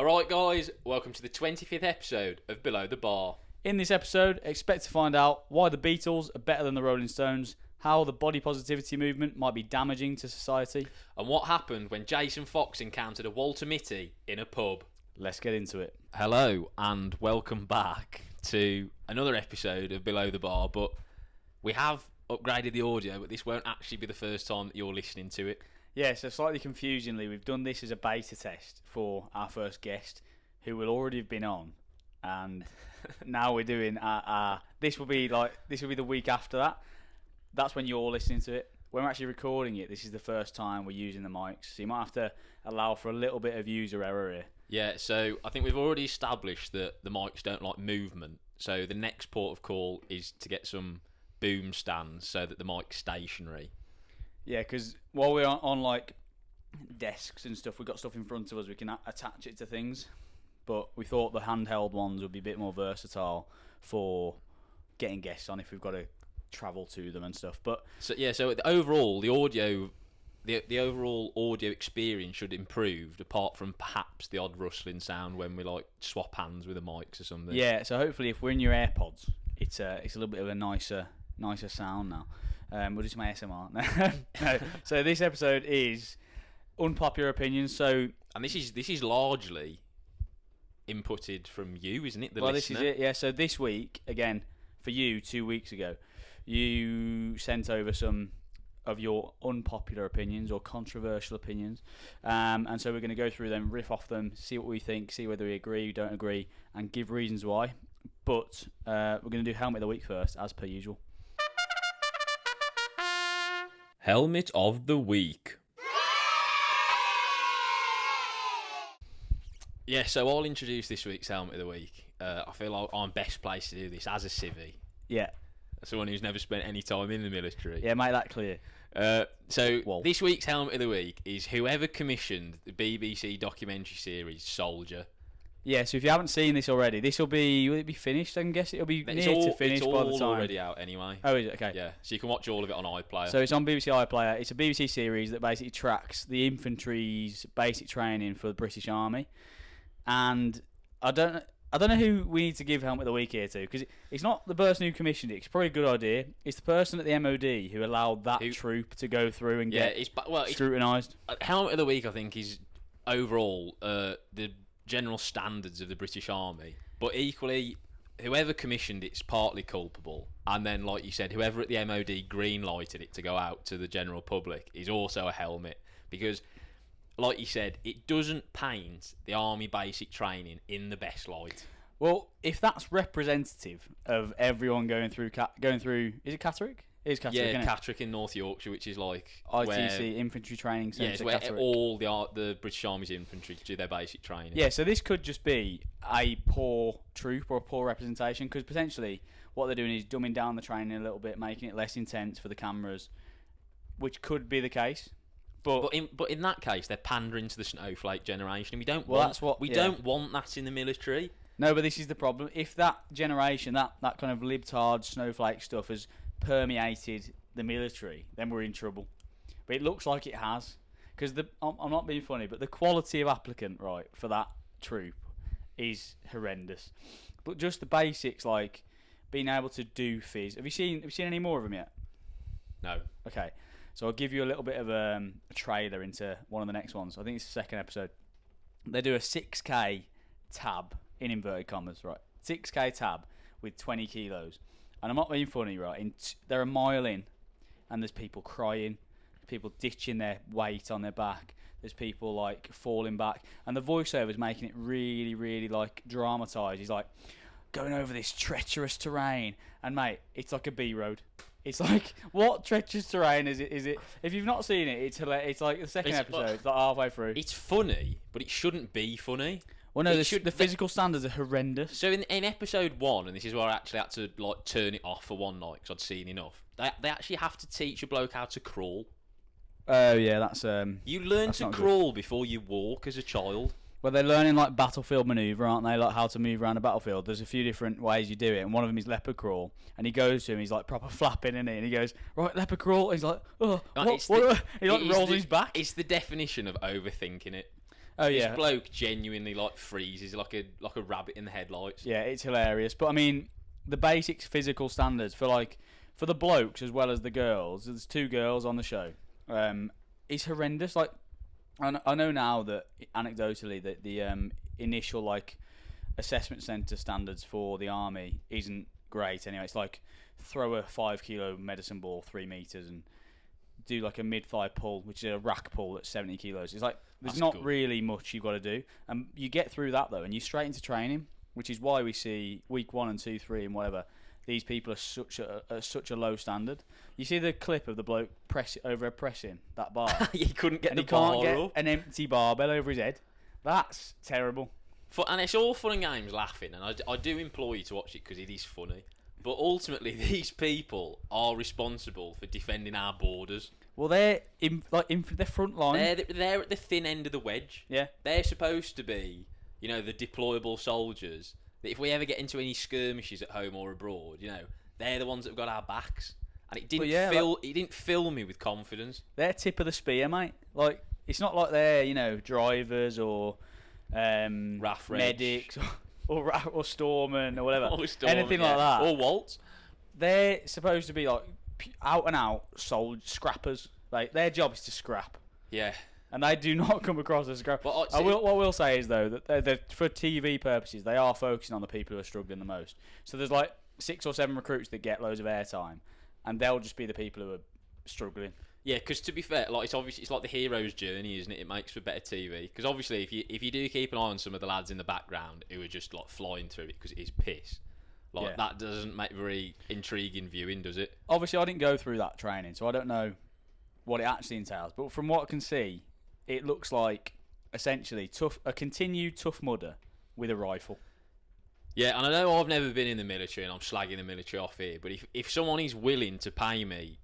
Alright guys, welcome to the 25th episode of Below the Bar. In this episode, expect to find out why the Beatles are better than the Rolling Stones, how the body positivity movement might be damaging to society, And what happened when Jason Fox encountered a Walter Mitty in a pub. Let's get into it. Hello and welcome back to another episode of Below the Bar, but we have upgraded the audio, but this won't actually be the first time that you're listening to it. Yeah, so slightly confusingly, we've done this as a beta test for our first guest, who will already have been on, and now we're doing this will be the week after that. That's when you're listening to it. When we're actually recording it, this is the first time we're using the mics, so you might have to allow for a little bit of user error here. Yeah, so I think we've already established that the mics don't like movement, so the next port of call is to get some boom stands so that the mic's stationary. Yeah, because while we're on like desks and stuff, we've got stuff in front of us, we can attach it to things. But we thought the handheld ones would be a bit more versatile for getting guests on if we've got to travel to them and stuff. But so the overall, the overall audio experience should improve, apart from perhaps the odd rustling sound when we like swap hands with the mics or something. Yeah, so hopefully if we're in your AirPods, it's a little bit of a nicer sound now. We'll do some ASMR. No. So this episode is unpopular opinions. So, and this is largely inputted from you, isn't it? This is it. Yeah. So this week, again, for you, 2 weeks ago, you sent over some of your unpopular opinions or controversial opinions, and so we're going to go through them, riff off them, see what we think, see whether we agree, don't agree, and give reasons why. But we're going to do Helmet of the Week first, as per usual. Helmet of the Week. Yeah, so I'll introduce this week's Helmet of the Week. I feel like I'm best placed to do this as a civvy. Yeah. Someone who's never spent any time in the military. Yeah, make that clear. This week's Helmet of the Week is whoever commissioned the BBC documentary series Soldier. Yeah, so if you haven't seen this already, will it be finished? I can guess it'll be near to finish by the time. It's all already out anyway. Oh, is it? Okay. Yeah, so you can watch all of it on iPlayer. So it's on BBC iPlayer. It's a BBC series that basically tracks the infantry's basic training for the British Army. And I don't know who we need to give Helmet of the Week here to, because it's not the person who commissioned it. It's probably a good idea. It's the person at the MOD who allowed that troop to go through and get scrutinised. Helmet of the Week, I think, is overall the general standards of the British Army, but equally whoever commissioned it's partly culpable, and then like you said, whoever at the MOD green lighted it to go out to the general public is also a helmet, because like you said, it doesn't paint the army basic training in the best light. Well, if that's representative of everyone going through is it Catterick? It is Catterick, yeah, Catterick in North Yorkshire, which is like ITC Infantry Training Centre. Yeah, it's where Catterick. All the British Army's infantry do their basic training. Yeah, so this could just be a poor troop or a poor representation, because potentially what they're doing is dumbing down the training a little bit, making it less intense for the cameras, which could be the case. But in that case, they're pandering to the snowflake generation, and we don't want that in the military. No, but this is the problem. If that generation, that kind of libtard snowflake stuff has permeated the military, then we're in trouble. But it looks like it has, because I'm not being funny, but the quality of applicant for that troop is horrendous. But just the basics, like being able to do phys. Have you seen any more of them yet? No. Okay, so I'll give you a little bit of a trailer into one of the next ones. I think it's the second episode. They do a 6K tab in inverted commas, right? 6K tab with 20 kilos. And I'm not being funny, right? They're a mile in, and there's people crying, people ditching their weight on their back. There's people like falling back, and the voiceover's making it really, really like dramatised. He's like going over this treacherous terrain, and mate, it's like a B road. It's like, what treacherous terrain is it? If you've not seen it, it's hilarious. It's like the second episode. It's like halfway through. It's funny, but it shouldn't be funny. Well, no, the physical standards are horrendous. So in episode 1, and this is where I actually had to like turn it off for one night because I'd seen enough. They actually have to teach a bloke how to crawl. Oh yeah, that's You learn to crawl before you walk as a child. Well, they're learning like battlefield manoeuvre, aren't they? Like how to move around a battlefield. There's a few different ways you do it, and one of them is leopard crawl. And he goes to him, he's like proper flapping in it, and he goes, "Right, leopard crawl." And he's like, "Oh, what?" He like rolls on his back. It's the definition of overthinking it. Oh This yeah, bloke genuinely like freezes like a rabbit in the headlights. yeah, it's hilarious. But I mean, the basic physical standards for the blokes as well as the girls. There's 2 girls on the show. It's horrendous. Like I know now that anecdotally that the initial like assessment centre standards for the army isn't great. Anyway, it's like throw a 5 kilo medicine ball 3 meters and do like a mid-thigh pull, which is a rack pull at 70 kilos. It's like there's not really much you've got to do, and you get through that though, and you're straight into training, which is why we see week 1 and 2, 3, and whatever. These people are such a low standard. You see the clip of the bloke pressing that bar. He couldn't get and the he can't bar get up. an empty barbell over his head. That's terrible. And it's all fun and games laughing, and I do implore you to watch it because it is funny. But ultimately, these people are responsible for defending our borders. Well, they're in the front line. They're at the thin end of the wedge. Yeah. They're supposed to be, the deployable soldiers. That if we ever get into any skirmishes at home or abroad, they're the ones that have got our backs. And it didn't fill me with confidence. They're tip of the spear, mate. Like it's not like they're drivers or medics or storemen or whatever. Anything like that. Or Waltz. They're supposed to be like out and out scrappers. Like their job is to scrap. Yeah. And they do not come across as scrap. But what I will say is though that they're, for TV purposes, they are focusing on the people who are struggling the most. So there's like 6 or 7 recruits that get loads of airtime, and they'll just be the people who are struggling. Yeah, because to be fair, like it's like the hero's journey, isn't it? It makes for better TV. Because obviously, if you do keep an eye on some of the lads in the background who are just like flying through it because it is piss, that doesn't make very intriguing viewing, does it? Obviously, I didn't go through that training, so I don't know what it actually entails. But from what I can see, it looks like essentially a continued tough mudder with a rifle. Yeah, and I know I've never been in the military, and I'm slagging the military off here, but if someone is willing to pay me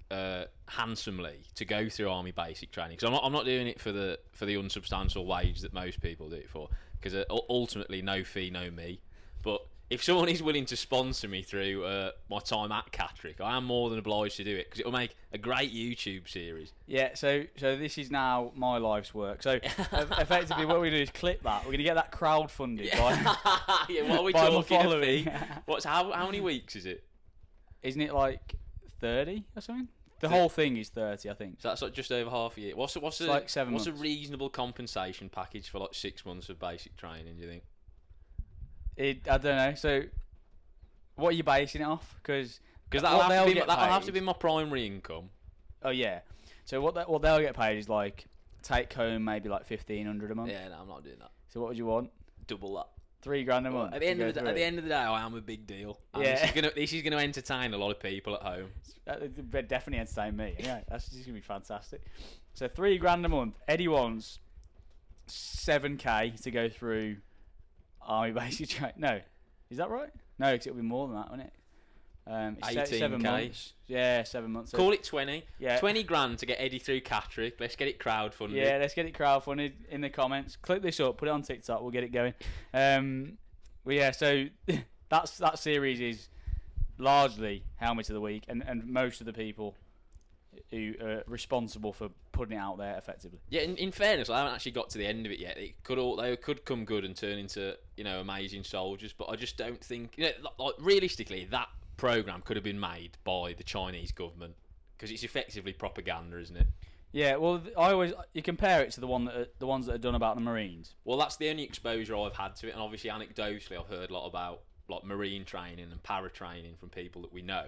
handsomely to go through army basic training, because I'm not doing it for the unsubstantial wage that most people do it for, because ultimately no fee, no me. But if someone is willing to sponsor me through my time at Catterick, I am more than obliged to do it, because it will make a great YouTube series. Yeah, so this is now my life's work. So effectively what we're going to do is clip that. We're going to get that crowdfunded by yeah, what are we by talking following. a fee? How many weeks is it? Isn't it like 30 or something? The whole thing is 30, I think. So that's like just over half a year. What's like 7 months. A reasonable compensation package for like 6 months of basic training, do you think? I don't know. So, what are you basing it off? Because that'll have to be my primary income. Oh yeah. So what they'll get paid is like take home maybe like 1,500 a month. Yeah, no, I'm not doing that. So what would you want? Double that. $3,000 a month. At the end of the day, I am a big deal. And yeah. This is gonna entertain a lot of people at home. It definitely entertain me. Yeah, that's just gonna be fantastic. So $3,000 a month. Eddie wants 7K to go through army basic training. No, is that right? No, because it'll be more than that, won't it? It's 7 months. Yeah, 7 months. Call it 20. Yeah. 20 grand to get Eddie through Catterick. Let's get it crowdfunded. Yeah, let's get it crowdfunded in the comments. Click this up, put it on TikTok. We'll get it going. Well, yeah. So that series is largely helmet of the week, and most of the people who are responsible for putting it out there effectively. Yeah, in fairness, I haven't actually got to the end of it yet. They could come good and turn into amazing soldiers, but I just don't think like realistically that program could have been made by the Chinese government because it's effectively propaganda, isn't it? Yeah, well, you compare it to the ones that are done about the Marines. Well, that's the only exposure I've had to it, and obviously anecdotally I've heard a lot about like Marine training and para training from people that we know.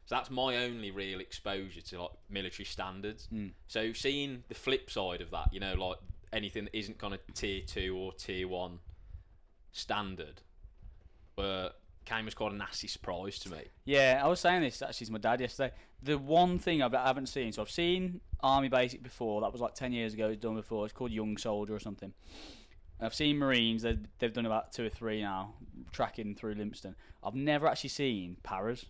So that's my only real exposure to like military standards. So seeing the flip side of that, like anything that isn't kind of tier 2 or tier 1 standard, came as quite a nasty surprise to me. Yeah, I was saying this actually to my dad yesterday. The one thing I haven't seen, so I've seen Army Basic before. That was like 10 years ago. It was done before. It's called Young Soldier or something. I've seen Marines. They've done about 2 or 3 now, tracking through Limpston. I've never actually seen paras.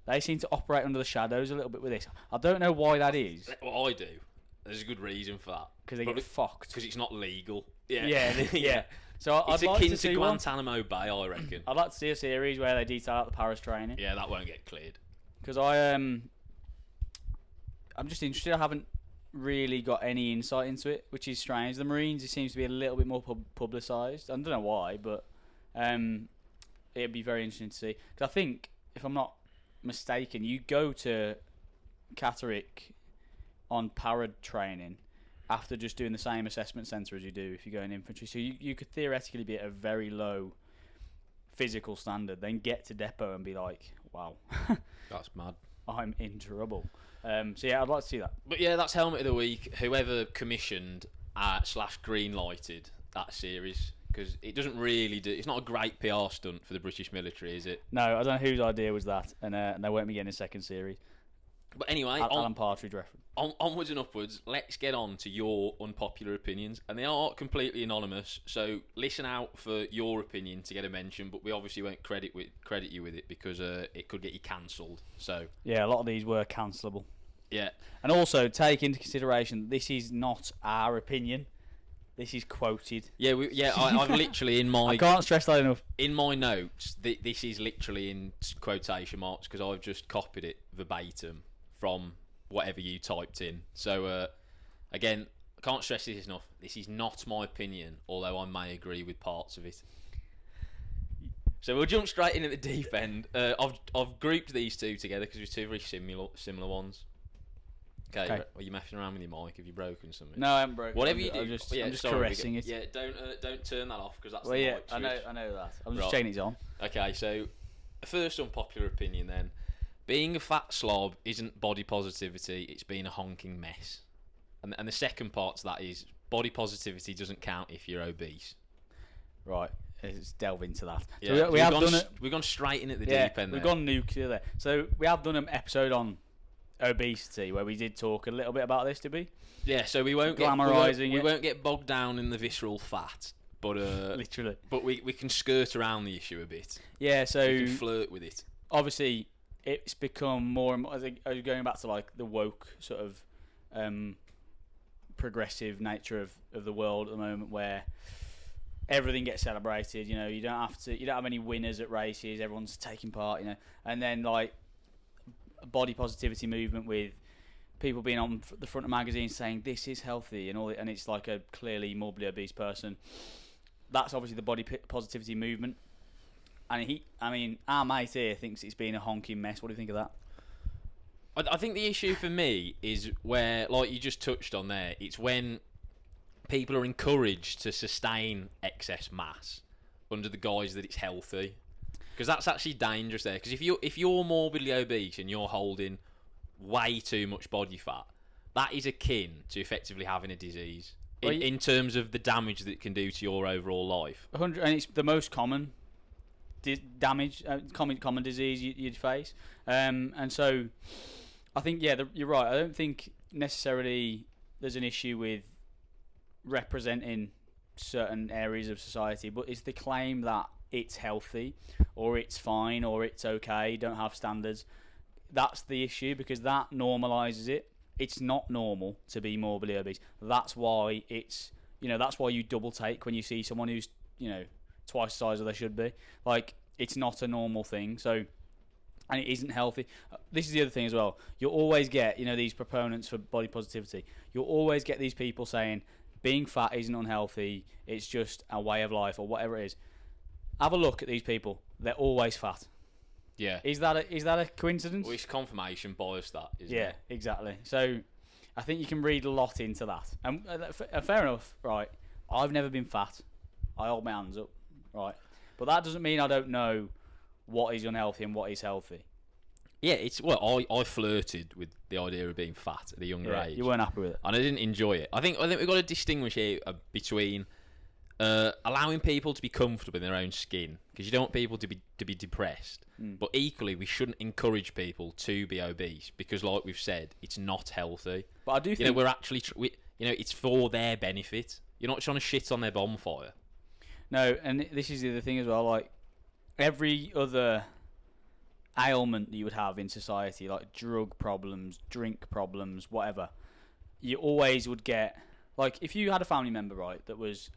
They seem to operate under the shadows a little bit with this. I don't know why that is. Well, I do. There's a good reason for that. Because they get fucked. Because it's not legal. Yeah. So it's I'd like akin to see Guantanamo Bay, I reckon. I'd like to see a series where they detail out the paras training. Yeah, that won't get cleared. Because I'm just interested. I haven't really got any insight into it, which is strange. The Marines, it seems to be a little bit more publicised. I don't know why, but it'd be very interesting to see. Because I think, if I'm not mistaken, you go to Catterick on parad training after just doing the same assessment centre as you do if you go in infantry. So you could theoretically be at a very low physical standard, then get to depot and be like, wow, That's mad. I'm in trouble. So yeah, I'd like to see that. But yeah, that's Helmet of the Week. Whoever commissioned / green lighted that series, because it doesn't really do. It's not a great PR stunt for the British military, is it? No, I don't know whose idea was that, and they won't be getting a second series. But anyway, Alan Partridge reference. Onwards and upwards. Let's get on to your unpopular opinions, and they are completely anonymous. So listen out for your opinion to get a mention. But we obviously won't credit you with it because it could get you cancelled. So yeah, a lot of these were cancelable. Yeah, and also take into consideration this is not our opinion. This is quoted. Yeah, I've literally in my. I can't stress that enough. In my notes, this is literally in quotation marks because I've just copied it verbatim from whatever you typed in. So again, I can't stress this enough. This is not my opinion, although I may agree with parts of it. So we'll jump straight in at the deep end. I've grouped these two together because there's two very similar ones. Okay. Are you messing around with your mic? Have you broken something? No, I haven't broken. Whatever you do, I'm just caressing it. Yeah, don't turn that off because that's well, the yeah, mic switch. I know that. I'm just checking it's on. Okay, so first unpopular opinion then. Being a fat slob isn't body positivity, it's being a honking mess. And the second part to that is body positivity doesn't count if you're obese. Right, let's delve into that. Yeah, so we've gone straight in at the deep end. We've gone nuclear there. So we have done an episode on obesity where we did talk a little bit about this, did we? Yeah, so we won't we won't get bogged down in the visceral fat, but literally. But we can skirt around the issue a bit. Yeah, so we can flirt with it. Obviously, it's become more and more. Going back to like the woke sort of progressive nature of the world at the moment, where everything gets celebrated. You know, you don't have any winners at races. Everyone's taking part. You know, and then like body positivity movement with people being on the front of magazines saying this is healthy and all, and it's like a clearly morbidly obese person. That's obviously the body positivity movement. And our mate here thinks it's been a honking mess. What do you think of that? I think the issue for me is where, like you just touched on there, it's when people are encouraged to sustain excess mass under the guise that it's healthy. Because that's actually dangerous there. Because if you're morbidly obese and you're holding way too much body fat, that is akin to effectively having a disease in terms of the damage that it can do to your overall life. 100, and it's the most common damage, common disease you'd face. And so I think, you're right. I don't think necessarily there's an issue with representing certain areas of society, but it's the claim that it's healthy or it's fine or it's okay, don't have standards. That's the issue, because that normalises it. It's not normal to be morbidly obese. That's why that's why you double take when you see someone who's, twice the size of they should be. Like, it's not a normal thing. So, and it isn't healthy. This is the other thing as well. You'll always get, these proponents for body positivity. You'll always get these people saying being fat isn't unhealthy. It's just a way of life or whatever it is. Have a look at these people. They're always fat. Yeah. Is that a coincidence? Well, it's confirmation bias, that, isn't it? Yeah, exactly. So I think you can read a lot into that. And fair enough, right? I've never been fat. I hold my hands up, right? But that doesn't mean I don't know what is unhealthy and what is healthy. Yeah, I flirted with the idea of being fat at a younger age. You weren't happy with it, and I didn't enjoy it. I think we've got to distinguish here between allowing people to be comfortable in their own skin, because you don't want people to be depressed. But equally, we shouldn't encourage people to be obese, because, like we've said, it's not healthy. But I do think we're actually it's for their benefit. You're not trying to shit on their bonfire. No, and this is the other thing as well. Like, every other ailment that you would have in society, like drug problems, drink problems, whatever, you always would get, like, if you had a family member, right, that was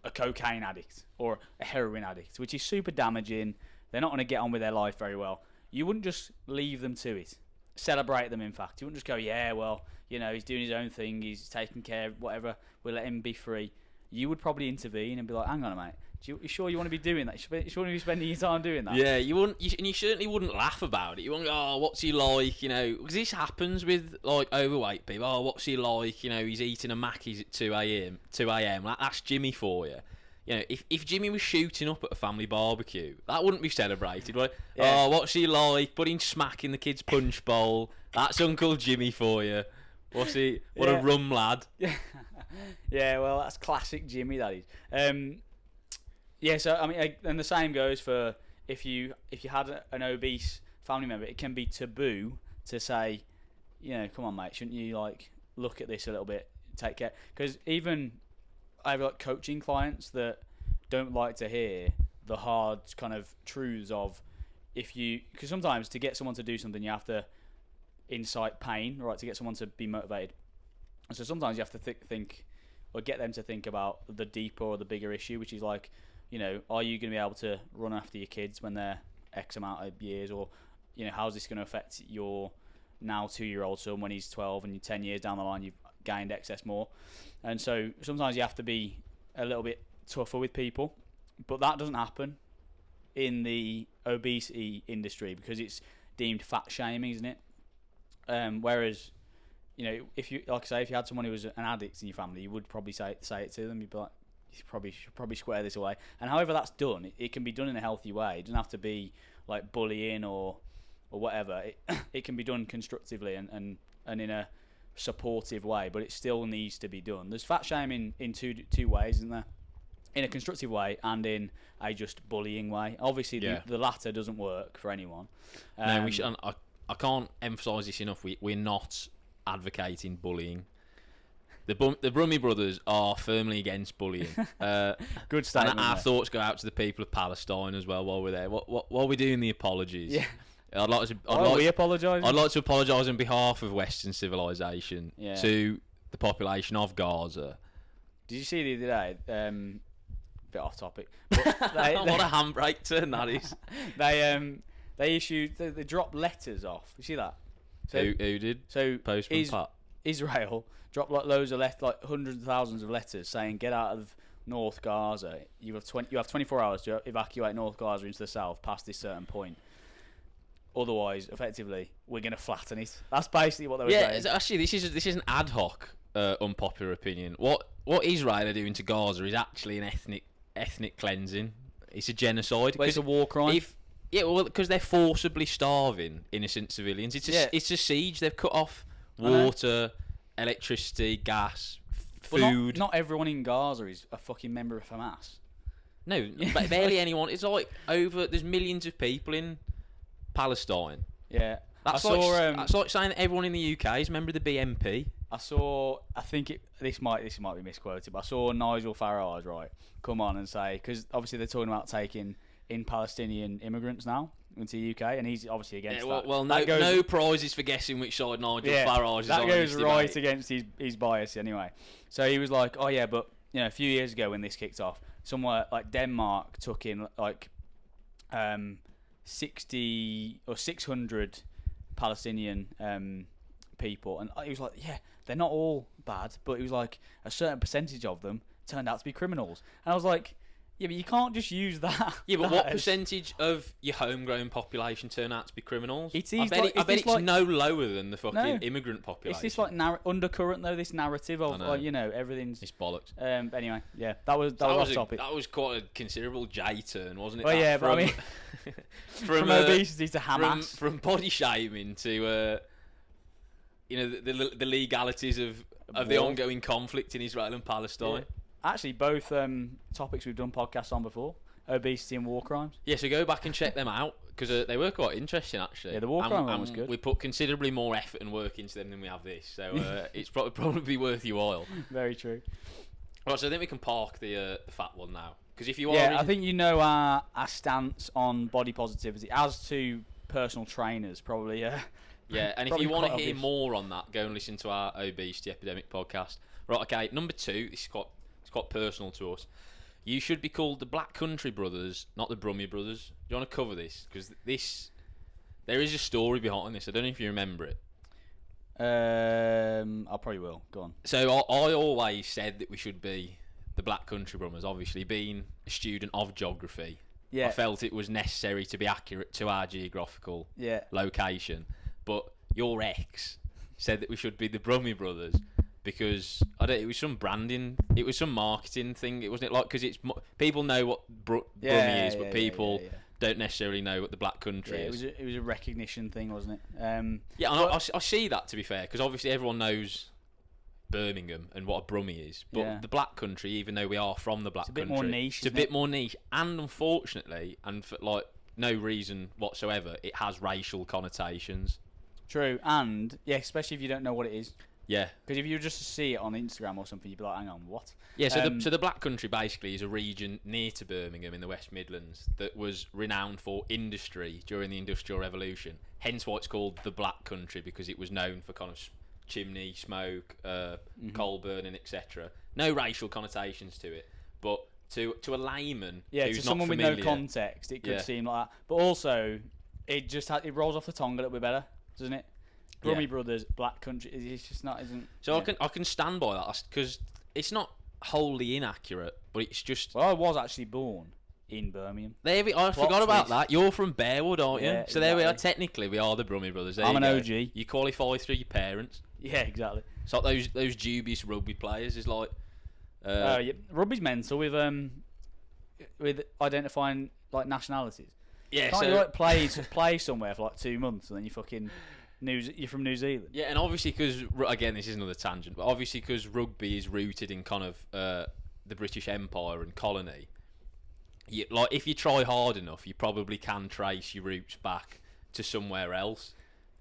a cocaine addict or a heroin addict, which is super damaging, they're not going to get on with their life very well, you wouldn't just leave them to it. celebrate them. In fact, you wouldn't just go, yeah, well, he's doing his own thing, he's taking care of whatever, we'll let him be free. You would probably intervene and be like, hang on, mate. You sure you want to be doing that? You sure want to be spending your time doing that? Yeah, you wouldn't, and you certainly wouldn't laugh about it. You wouldn't go, oh, what's he like? Because this happens with like overweight people. Oh, what's he like? He's eating a Mackey's at 2 a.m. That's Jimmy for you. If Jimmy was shooting up at a family barbecue, that wouldn't be celebrated, right? Yeah. Oh, what's he like? Putting smack in the kid's punch bowl. That's Uncle Jimmy for you. What's he? What a rum lad. Yeah, well, that's classic Jimmy, that is. Yeah, so I mean, and the same goes for if you had an obese family member, it can be taboo to say, come on, mate, shouldn't you like look at this a little bit, take care? Because even I have like coaching clients that don't like to hear the hard kind of truths of because sometimes to get someone to do something, you have to incite pain, right? To get someone to be motivated, and so sometimes you have to think or get them to think about the deeper or the bigger issue, which is like, are you going to be able to run after your kids when they're X amount of years? Or, how's this going to affect your now 2-year-old son when he's 12 and 10 years down the line you've gained excess more? And so sometimes you have to be a little bit tougher with people. But that doesn't happen in the obesity industry because it's deemed fat shaming, isn't it? Whereas, if you had someone who was an addict in your family, you would probably say it to them. You'd be like, you should probably square this away. And however that's done, it can be done in a healthy way. It doesn't have to be like bullying or whatever. It can be done constructively and in a supportive way, but it still needs to be done. There's fat shaming in two ways, isn't there? In a constructive way and in a just bullying way. Obviously, the latter doesn't work for anyone. No, we should. I can't emphasise this enough. We're not advocating bullying. The Brummy brothers are firmly against bullying. Good statement. And our thoughts go out to the people of Palestine as well while we're there. While we're doing the apologies, I'd like to apologise on behalf of Western civilization to the population of Gaza. Did you see the other day? Bit off topic. What a handbrake turn that is. They dropped letters off. You see that? So, who did? So Postman Pat. Israel dropped like loads of like hundreds of thousands of letters saying get out of North Gaza. You have 24 hours to evacuate North Gaza into the south past this certain point. Otherwise, effectively, we're going to flatten it. That's basically what they were saying. Yeah, actually, this is an ad hoc unpopular opinion. What Israel are doing to Gaza is actually an ethnic cleansing. It's a genocide. Well, it's a war crime. Because they're forcibly starving innocent civilians. It's a siege. They've cut off water, electricity, gas, food. Not everyone in Gaza is a fucking member of Hamas. No, barely anyone. It's like there's millions of people in Palestine. Yeah. That's like saying that everyone in the UK is a member of the BNP. This might be misquoted, but I saw Nigel Farage come on and say, because obviously they're talking about taking in Palestinian immigrants now into the UK, and he's obviously against that. Well, no prizes for guessing which side Nigel Farage is on. That goes right against his bias anyway. So he was like, oh yeah, but a few years ago when this kicked off, somewhere like Denmark took in like 60 or 600 Palestinian people, and he was like, yeah, they're not all bad, but he was like a certain percentage of them turned out to be criminals, and I was like, yeah, but you can't just use that. Yeah, but what percentage of your homegrown population turn out to be criminals? I bet it's no lower than the fucking immigrant population. It's this like undercurrent though, this narrative of everything's. It's bollocks. Anyway, yeah, that was off topic. That was quite a considerable J turn, wasn't it? Well, yeah, but I mean, from obesity to Hamas, from body shaming to the legalities of the ongoing conflict in Israel and Palestine. Yeah. Actually, both topics we've done podcasts on before, obesity and war crimes. Yeah, so go back and check them out, because they were quite interesting, actually. Yeah, the war crime one was good. We put considerably more effort and work into them than we have this, so it's probably worth your while. Very true. Right, so I think we can park the fat one now. Because if you are... Yeah, I think our stance on body positivity, as to personal trainers, probably... yeah, and if you want to hear more on that, go and listen to our Obesity Epidemic podcast. Right, okay, number 2, this is quite personal to us. You should be called the Black Country Brothers, not the Brummy Brothers. Do you want to cover this? Because There is a story behind this. I don't know if you remember it. I probably will. Go on. So I always said that we should be the Black Country Brummers. Obviously, being a student of geography, Yeah. I felt it was necessary to be accurate to our geographical Yeah. location. But your ex said that we should be the Brummy Brothers because it was some branding, it was some marketing thing. It wasn't like because people know what Brummy is, but people don't necessarily know what the Black Country is. It was a recognition thing, wasn't it? Yeah, and I see that, to be fair, because obviously everyone knows Birmingham and what a Brummy is, but the Black Country, even though we are from the Black Country, bit more niche. It's a bit more niche, and unfortunately, and for like no reason whatsoever, it has racial connotations. True, and especially if you don't know what it is. Yeah, because if you just see it on Instagram or something, you'd be like, "Hang on, what?" Yeah, so the Black Country basically is a region near to Birmingham in the West Midlands that was renowned for industry during the Industrial Revolution. Hence why it's called the Black Country, because it was known for kind of chimney smoke, coal burning, etc. No racial connotations to it, but to a layman who's to someone not with no context, it could seem like that. But also, it just it rolls off the tongue a little bit better, doesn't it? Brummy Brothers, Black Country. It's just not, isn't. So I can stand by that because it's not wholly inaccurate, but it's just. Well, I was actually born in Birmingham. I forgot about that. You're from Bearwood, aren't you? So there we are. Technically, we are the Brummy Brothers. I'm an OG. You qualify through your parents. Yeah, exactly. It's like those dubious rugby players. Is like. Rugby's mental with identifying like nationalities. Yeah, Can't so you like play somewhere for like 2 months and then you fucking. You're from New Zealand. Yeah, and obviously because again this is another tangent, but obviously because rugby is rooted in kind of the British Empire and colony. Like if you try hard enough, you probably can trace your roots back to somewhere else.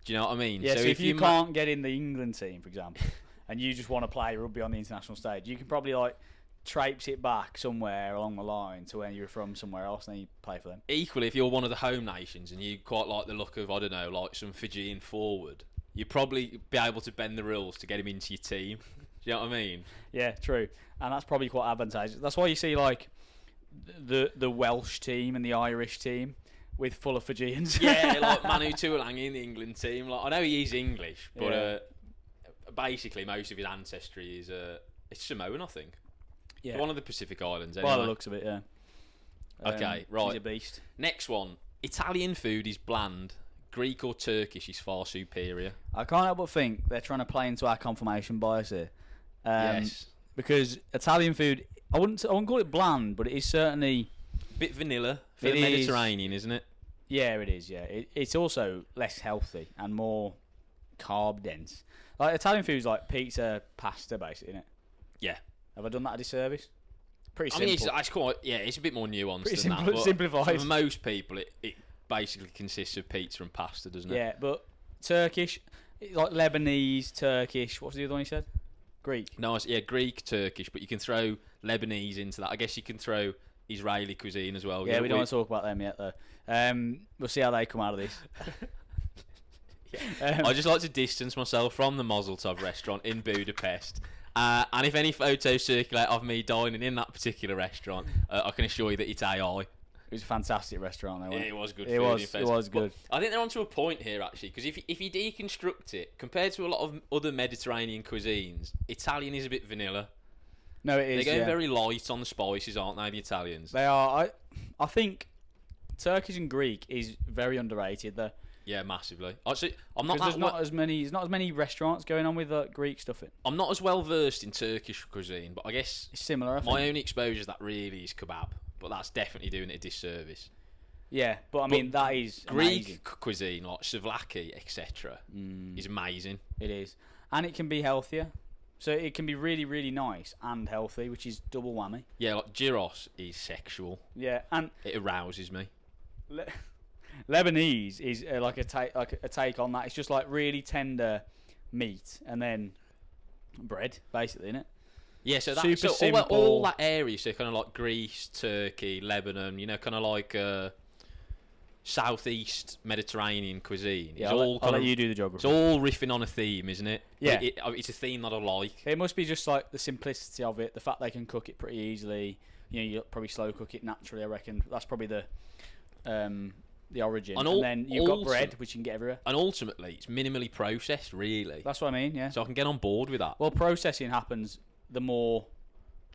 Do you know what I mean? Yeah. So if you can't get in the England team, for example, and you just want to play rugby on the international stage, you can probably like traipse it back somewhere along the line to where you're from somewhere else, and then you play for them. Equally, if you're one of the home nations and you quite like the look of, I don't know, like some Fijian forward, you'd probably be able to bend the rules to get him into your team. Do you know what I mean? Yeah, true. And that's probably quite advantageous. That's why you see like the Welsh team and the Irish team with full of Fijians. Yeah, like Manu Tuolangi in the England team. Like I know he is English, but basically most of his ancestry is it's Samoan, I think. Yeah. One of the Pacific Islands, anyway. By the looks of it, yeah. Okay, right. He's a beast. Next one. Italian food is bland. Greek or Turkish is far superior. I can't help but think they're trying to play into our confirmation bias here. Yes. Because Italian food, I wouldn't call it bland, but it is certainly... A bit vanilla for the Mediterranean, isn't it? Yeah, it is, yeah. It's also less healthy and more carb dense. Like Italian food's like pizza, pasta, basically, isn't it? Yeah. Have I done that a disservice? Pretty simple. I mean, it's quite, it's a bit more nuanced than that. But simplified. For most people, it basically consists of pizza and pasta, doesn't it? Yeah, but Turkish, like Lebanese, Turkish. What's the other one you said? Greek. No, Greek, Turkish, but you can throw Lebanese into that. I guess you can throw Israeli cuisine as well. Yeah, we don't want to talk about them yet, though. We'll see how they come out of this. I just like to distance myself from the Mazel Tov restaurant in Budapest. And if any photos circulate of me dining in that particular restaurant, I can assure you that it's AI. It was a fantastic restaurant, though. Yeah, it was good. It was good. But I think they're onto a point here, actually, because if you deconstruct it, compared to a lot of other Mediterranean cuisines, Italian is a bit vanilla. No, it is. They're going very light on the spices, aren't they, the Italians? They are. I think Turkish and Greek is very underrated, though. Yeah, massively. Actually, I'm not. There's not as many restaurants going on with Greek stuff in. I'm not as well versed in Turkish cuisine, but I guess it's similar. My only exposure to that really is kebab, but that's definitely doing it a disservice. Yeah, but I mean that is Greek amazing. cuisine like souvlaki, etc. is amazing. It is, and it can be healthier. So it can be really, really nice and healthy, which is double whammy. Yeah, like gyros is sexual. Yeah, and it arouses me. Lebanese is like a take on that. It's just like really tender meat and then bread, basically, isn't it? Yeah, so super that's simple. All that area, so kind of like Greece, Turkey, Lebanon, kind of like southeast Mediterranean cuisine. Yeah, I'll let you do the geography. It's all riffing on a theme, isn't it? Yeah, it's a theme that I like. It must be just like the simplicity of it, the fact they can cook it pretty easily. You probably slow cook it naturally. I reckon that's probably the the origin, And and then you've got bread, which you can get everywhere. And ultimately, it's minimally processed, really. That's what I mean. Yeah. So I can get on board with that. Well, processing happens the more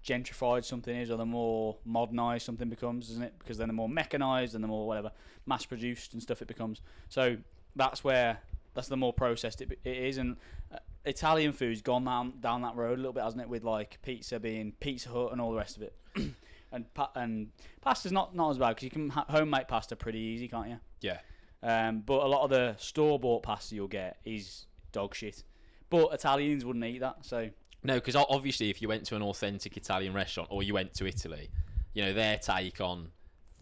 gentrified something is, or the more modernised something becomes, isn't it? Because then the more mechanised and the more whatever mass-produced and stuff it becomes. So that's the more processed it is. And Italian food's gone down that road a little bit, hasn't it? With like pizza being Pizza Hut and all the rest of it. and pasta's not as bad because you can home make pasta pretty easy, can't you? Yeah. But a lot of the store-bought pasta you'll get is dog shit. But Italians wouldn't eat that, so... No, because obviously if you went to an authentic Italian restaurant or you went to Italy, you know, their take on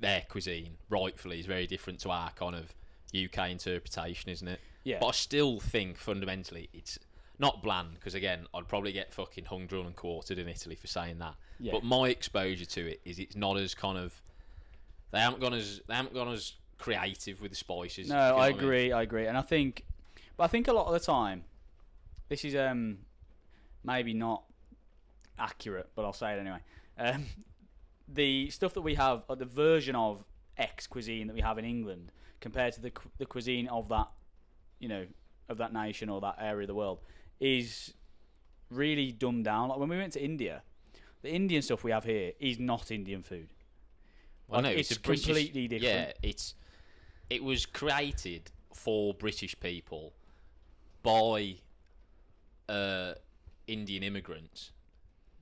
their cuisine, rightfully, is very different to our kind of UK interpretation, isn't it? Yeah. But I still think, fundamentally, it's not bland, because, again, I'd probably get fucking hung, drawn and quartered in Italy for saying that. Yeah. But my exposure to it is it's not as kind of... They haven't gone as creative with the spices. No, I agree. And I think a lot of the time, this is maybe not accurate, but I'll say it anyway. The stuff that we have, the version of X cuisine that we have in England, compared to the cuisine of that, you know, of that nation or that area of the world, is really dumbed down. Like when we went to India, the Indian stuff we have here is not Indian food. Well, Like, no, it's a British, completely different. Yeah, it was created for British people by Indian immigrants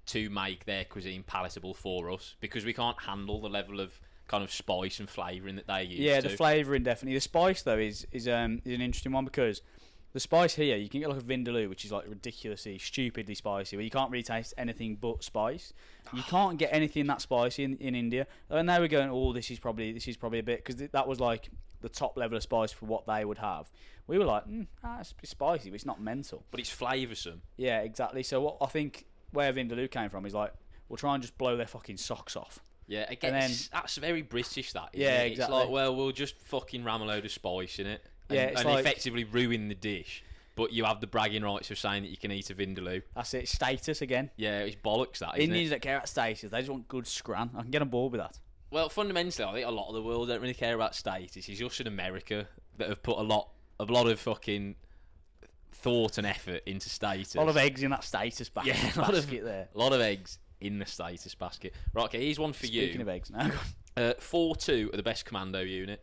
to make their cuisine palatable for us, because we can't handle the level of kind of spice and flavouring that they use. Yeah, the flavouring definitely. The spice though is an interesting one, because the spice here, you can get like a vindaloo, which is like ridiculously, stupidly spicy, where you can't really taste anything but spice. You can't get anything that spicy in India. And they were going, oh, this is probably a bit, because that was like the top level of spice for what they would have. We were like, it's spicy, but it's not mental. But it's flavoursome. Yeah, exactly. So what I think where vindaloo came from is like, we'll try and just blow their fucking socks off. Yeah, again, And then- that's very British, that, isn't Yeah, it? exactly. It's like, well, we'll just fucking ram a load of spice in it and, Yeah, it's and like- effectively ruin the dish, but you have the bragging rights of saying that you can eat a vindaloo. That's it. Status again. Yeah, it's bollocks, that, isn't Indians it? don't care about status. They just want good scran. I can get on board with that. Well, fundamentally, I think a lot of the world don't really care about status. It's just in America that have put a lot of fucking thought and effort into status. A lot of eggs in that status basket, Yeah, a lot of- basket there. A lot of eggs in the status basket. Right, okay, here's one for Speaking you. of eggs, now 4-2 are the best commando unit.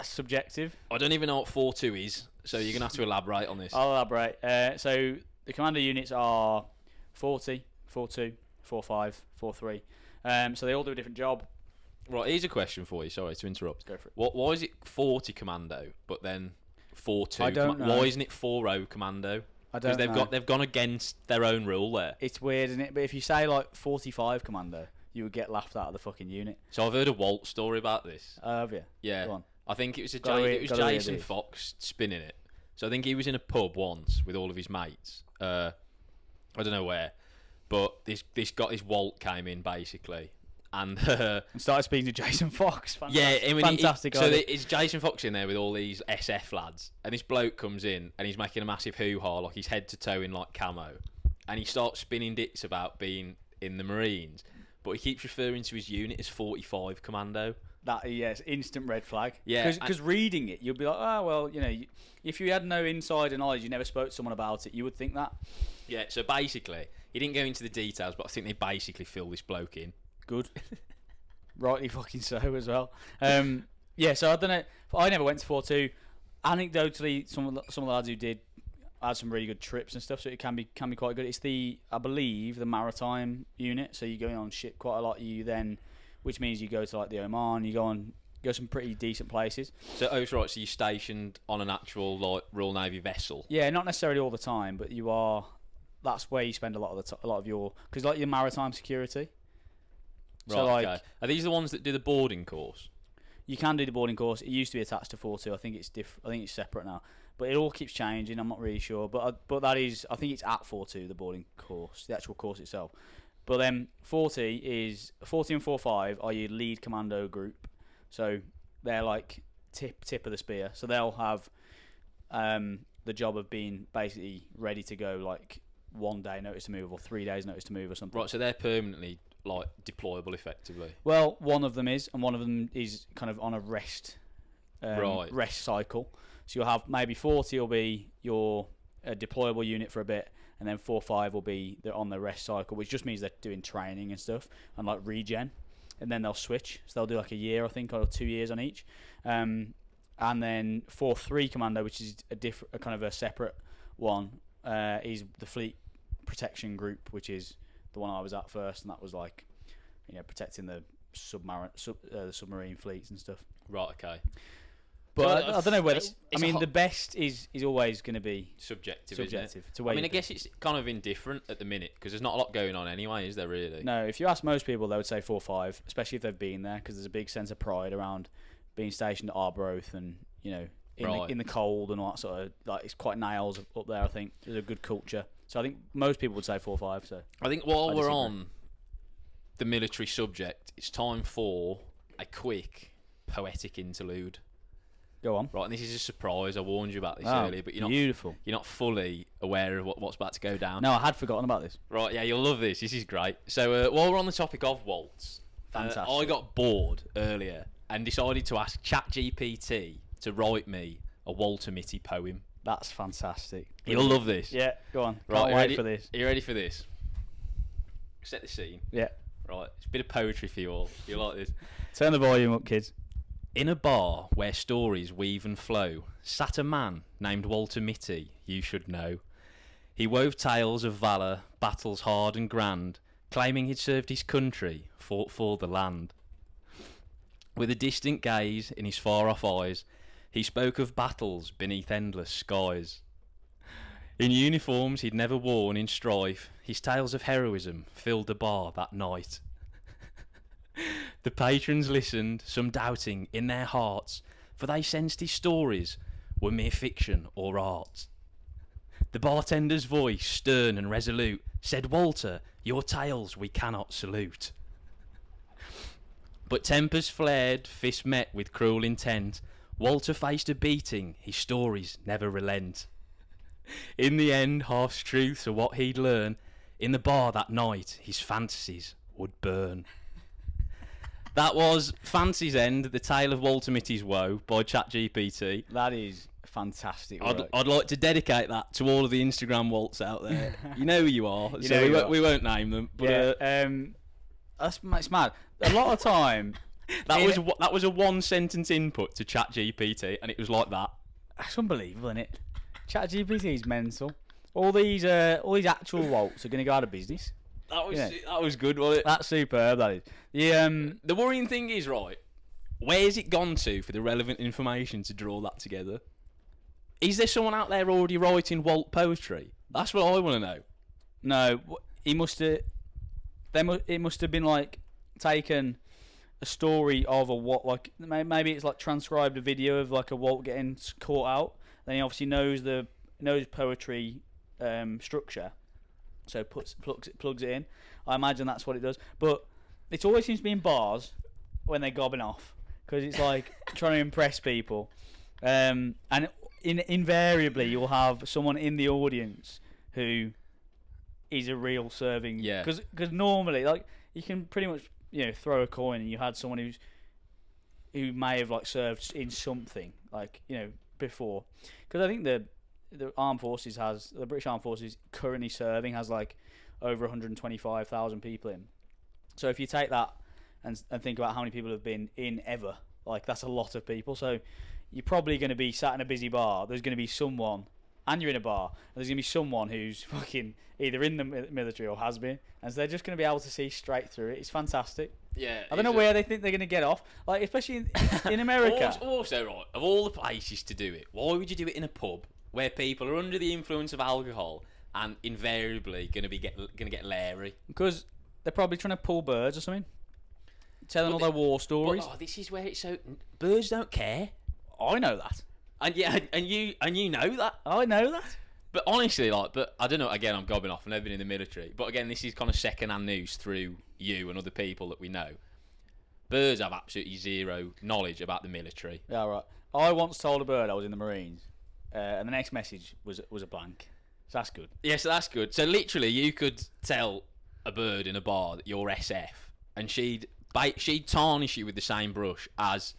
subjective. I don't even know what 4-2 is, so you're going to have to elaborate on this. I'll elaborate. So the commando units are 40, 4-2, 4-5, 4-3. So they all do a different job. Right, here's a question for you. Sorry to interrupt. Go for it. Why is it 40 commando, but then 4-2? I don't know. Why isn't it 4-0 commando? I don't Because know. they've gone against their own rule there. It's weird, isn't it? But if you say like 45 commando, you would get laughed out of the fucking unit. So I've heard a Walt story about this. Have you? Yeah, Go on. I think it was Gotta read Jason these. Fox spinning it. So I think he was in a pub once with all of his mates. I don't know where, but this Walt came in basically, and And started speaking to Jason Fox. Fantastic. yeah, I mean, fantastic. so idea. it's Jason Fox in there with all these SF lads, and this bloke comes in and he's making a massive hoo-ha, like he's head to toe in like camo, and he starts spinning dits about being in the Marines, but he keeps referring to his unit as 45 Commando. That, yes, instant red flag. Yeah, Because reading it, you'll be like, oh, well, you know, if you had no insider knowledge, you never spoke to someone about it, you would think that. Yeah, so basically, he didn't go into the details, but I think they basically fill this bloke in. Good. Rightly fucking so as well. Yeah, so I don't know. I never went to 4-2. Anecdotally, some of the lads who did had some really good trips and stuff, so it can be quite good. It's I believe, the maritime unit. So you're going on ship quite a lot. Which means you go to like the Oman. You go some pretty decent places. So, oh, it's right. So you're stationed on an actual like Royal Navy vessel. Yeah, not necessarily all the time, but you are. That's where you spend a lot of your, because like your maritime security. Right. So like, Okay. Are these the ones that do the boarding course? you can do the boarding course. It used to be attached to 4-2. I think it's I think it's separate now. But it all keeps changing. I'm not really sure. But that is, I think it's at 4-2, the boarding course, the actual course itself. But then 40 and 4-5 are your lead commando group. So they're like tip of the spear. So they'll have the job of being basically ready to go, like 1 day notice to move or 3 days notice to move or something. Right. So they're permanently like deployable effectively? Well, one of them is, and one of them is kind of on a rest Right. rest cycle. So you'll have maybe 40 will be your deployable unit for a bit, and then 4 or 5 will be on the rest cycle, which just means they're doing training and stuff and like regen, and then they'll switch. So they'll do like a year, I think, or 2 years on each. And then 4-3 commando, which is a kind of a separate one, is the fleet protection group, which is the one I was at first, and that was like, protecting the submarine fleets and stuff. Right. Okay. But So I don't know whether. it's The best is always going to be subjective. subjective. Isn't it? I guess it's kind of indifferent at the minute because there's not a lot going on anyway, is there really? No, if you ask most people, they would say 4-5, especially if they've been there, because there's a big sense of pride around being stationed at Arbroath and in the cold and all that sort of, like, it's quite nails up there. I think there's a good culture, so I think most people would say 4-5. So I think while we're on the military subject, it's time for a quick poetic interlude. Go on. Right, and this is a surprise. I warned you about this earlier, but you're not fully aware of what's about to go down. No, I had forgotten about this. Right, yeah, you'll love this. This is great. So while we're on the topic of waltz, Fantastic. I got bored earlier and decided to ask ChatGPT to write me a Walter Mitty poem. That's fantastic. You'll love this. Yeah, go on. Right, Can't wait for this. Are you ready for this? Set the scene. Yeah. Right, it's a bit of poetry for you all. You'll like this. Turn the volume up, kids. In a bar where stories weave and flow, sat a man named Walter Mitty, you should know. He wove tales of valour, battles hard and grand, claiming he'd served his country, fought for the land. With a distant gaze in his far-off eyes, he spoke of battles beneath endless skies. In uniforms he'd never worn in strife, his tales of heroism filled the bar that night. The patrons listened, some doubting in their hearts, for they sensed his stories were mere fiction or art. The bartender's voice, stern and resolute, said, "Walter, your tales we cannot salute." But tempers flared, fists met with cruel intent. Walter faced a beating, his stories never relent. In the end, half-truths are what he'd learn. In the bar that night, his fantasies would burn. That was Fancy's End, the tale of Walter Mitty's woe by ChatGPT. That is fantastic work. I'd like to dedicate that to all of the Instagram waltz out there. You know who you are, You so know who you we won't name them. But, yeah, it's mad. A lot of time, that was a one-sentence input to ChatGPT, and it was like that. that's unbelievable, isn't it? ChatGPT is mental. All these actual waltz are going to go out of business. That was good, wasn't it? That's superb. That is. The worrying thing is, right, where's it gone to for the relevant information to draw that together? Is there someone out there already writing Walt poetry? That's what I want to know. No, he must have. It must have been like taken a story of a Walt, like maybe it's like transcribed a video of like a Walt getting caught out. Then he obviously knows poetry structure, so plugs it in. I imagine that's what it does. But it always seems to be in bars when they're gobbing off, because it's like trying to impress people. And invariably you'll have someone in the audience who is a real serving. Yeah. Because normally, like, you can pretty much throw a coin and you had someone who may have like served in something like before. Because I think the British Armed Forces currently serving has like over 125,000 people in. So if you take that and think about how many people have been in ever, like, that's a lot of people. So you're probably going to be sat in a busy bar. There's going to be someone, and you're in a bar, and there's going to be someone who's fucking either in the military or has been, and so they're just going to be able to see straight through it. It's fantastic. Yeah. I don't know where they think they're going to get off, like, especially in America. Also, right, of all the places to do it, why would you do it in a pub where people are under the influence of alcohol and invariably going to get leery? Because they're probably trying to pull birds or something, telling all their war stories. This is where it's so birds don't care. I know that. And yeah, and you know that. I know that. But honestly, but I don't know. Again, I'm gobbing off. I've never been in the military. But again, this is kind of second-hand news through you and other people that we know. Birds have absolutely zero knowledge about the military. Yeah, right. I once told a bird I was in the Marines, and the next message was a blank. So that's good. Yeah, so that's good. So literally, you could tell a bird in a bar that you're SF, and she'd tarnish you with the same brush as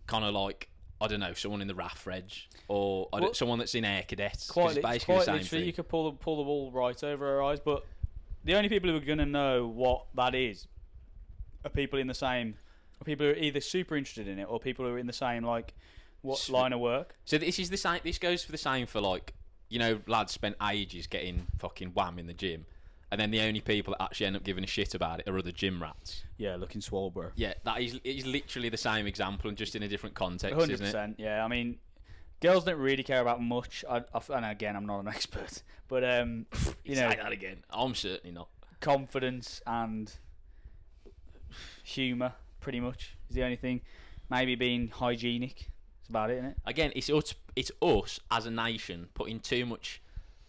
kind of like, I don't know, someone in the RAF Reg or someone that's in Air Cadets. Quite, it's basically quite the same literally, thing. you could pull the wool right over her eyes, but the only people who are going to know what that is are people in the same. People who are either super interested in it or people who are in the same line of work. So this is the same. This goes for the same for like, you know, lads spent ages getting fucking wham in the gym, and then the only people that actually end up giving a shit about it are other gym rats. Yeah, looking swole, bro. Yeah, it is literally the same example and just in a different context, 100%, isn't it? yeah. I mean, girls don't really care about much. And again, I'm not an expert, but you know, say that again. I'm certainly not. Confidence and humour, pretty much, is the only thing. Maybe being hygienic. That's about it, isn't it? Again, it's us as a nation putting too much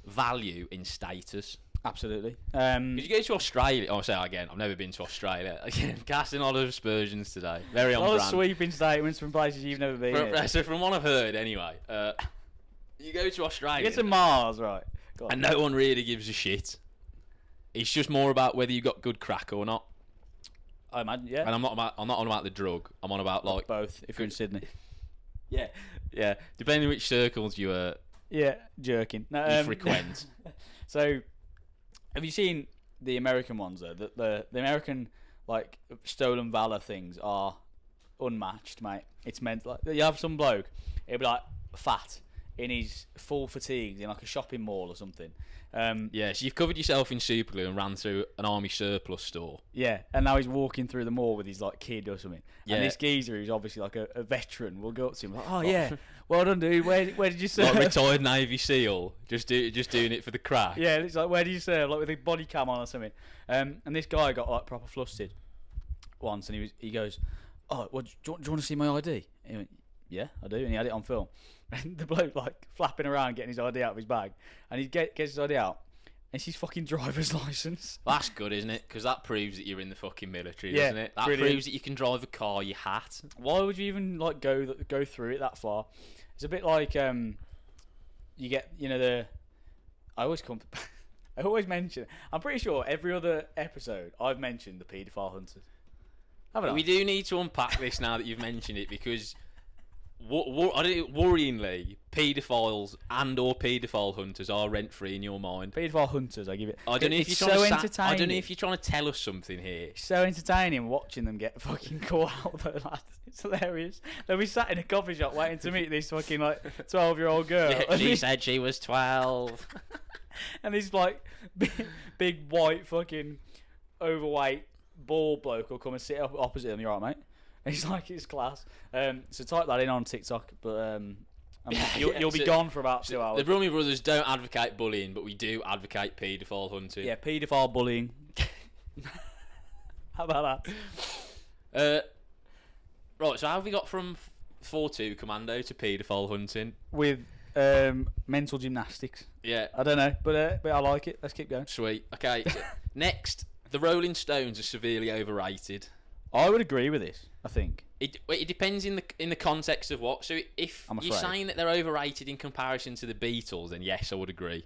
value in status. Absolutely. Because you go to Australia, I'll say again, I've never been to Australia. Again, casting a lot of aspersions today. Very on a lot brand. of sweeping statements from places you've never been. So from what I've heard, anyway, you go to Australia. You get to Mars, right? Go on. And no one really gives a shit. It's just more about whether you got good crack or not. I imagine, yeah. And I'm not on about the drug. I'm on about like both. If you're in Sydney. Yeah. Depending which circles you jerking. No, you frequent. So, have you seen the American ones though? The American like stolen valor things are unmatched, mate. It's meant like you have some bloke. He'll be like fat in his full fatigues in like a shopping mall or something. Yeah, so you've covered yourself in super glue and ran through an army surplus store. Yeah, and now he's walking through the mall with his like kid or something. Yeah. And this geezer, who's obviously like a veteran, will go up to him like, "Oh yeah, well done, dude. Where did you serve?" Like retired Navy SEAL, just doing it for the crack. Yeah, it's like, "Where did you serve?" Like with a body cam on or something. And this guy got like proper flustered once, and he goes, "Oh, well, do you want to see my ID?" And he went, "Yeah, I do," and he had it on film. And the bloke like flapping around getting his ID out of his bag, and he gets his ID out. It's his fucking driver's license. That's good, isn't it? Because that proves that you're in the fucking military, Yeah, doesn't it? That brilliant. proves that you can drive a car, your hat. Why would you even like go through it that far? It's a bit like you get I always mention. I'm pretty sure every other episode I've mentioned the paedophile hunters. Haven't I? We do need to unpack this now that you've mentioned it because worryingly, paedophiles and/or paedophile hunters are rent-free in your mind. Paedophile hunters, I give it. I don't know if it's you're so trying to entertaining. I don't know if you're trying to tell us something here. It's so entertaining watching them get fucking caught out though, lads. It's hilarious. They'll be sat in a coffee shop waiting to meet this fucking like 12-year-old girl. Yeah, she said she was 12. And this like big white fucking overweight bald bloke will come and sit up opposite him. You're right, mate. And he's like, it's class. So type that in on TikTok, but you'll be gone for about 2 hours. The Brummy Brothers don't advocate bullying, but we do advocate paedophile hunting. Yeah, paedophile bullying. How about that? Right, so how have we got from 4-2 commando to paedophile hunting? With mental gymnastics. Yeah. I don't know, but I like it. Let's keep going. Sweet. Okay, so next, the Rolling Stones are severely overrated. I would agree with this, I think. It depends in the context of what. So if you're saying that they're overrated in comparison to the Beatles, then yes, I would agree.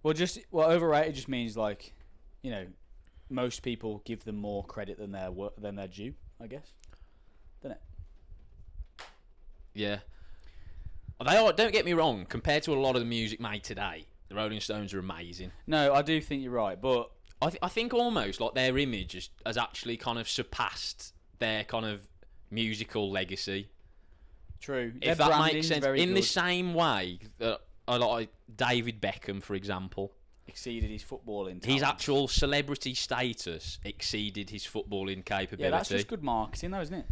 Well, overrated just means like, most people give them more credit than their due, I guess. Doesn't it? Yeah. They are. Don't get me wrong. Compared to a lot of the music made today, the Rolling Stones are amazing. No, I do think you're right, but I think almost like their image has actually kind of surpassed their kind of musical legacy. True. If that makes sense. In the same way that like David Beckham, for example, exceeded his footballing talent. His actual celebrity status exceeded his footballing capability. Yeah, that's just good marketing, though, isn't it?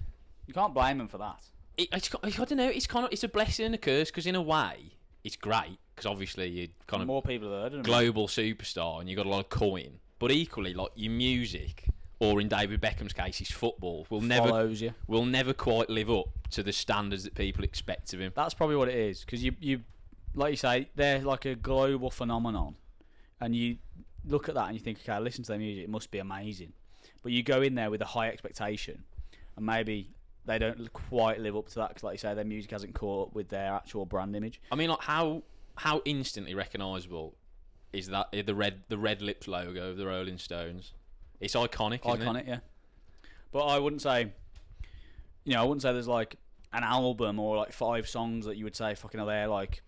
You can't blame him for that. I don't know. It's a blessing and a curse because in a way it's great because obviously you're kind of more people have heard of him. Global superstar and you got a lot of coin. But equally, like your music, or in David Beckham's case, his football will never quite live up to the standards that people expect of him. That's probably what it is, because you like you say, they're like a global phenomenon, and you look at that and you think, okay, listen to their music, it must be amazing. But you go in there with a high expectation, and maybe they don't quite live up to that because, like you say, their music hasn't caught up with their actual brand image. I mean, like how instantly recognisable is that the red lips logo of the Rolling Stones? It's iconic, isn't it? Iconic, yeah. But I wouldn't say, I wouldn't say there's like an album or like 5 songs that you would say fucking are there like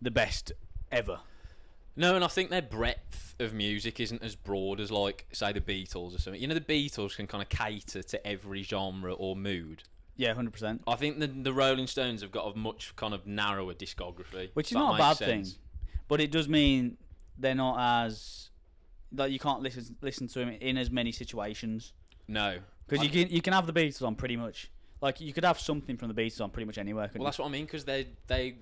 the best ever. No, and I think their breadth of music isn't as broad as like say the Beatles or something. You know, the Beatles can kind of cater to every genre or mood. Yeah, 100%. I think the Rolling Stones have got a much kind of narrower discography, which is not a bad thing, but it does mean they're not as like you can't listen to them in as many situations. No, because you can have the Beatles on pretty much. Like, you could have something from the Beatles on pretty much anywhere. Well, that's what I mean, because they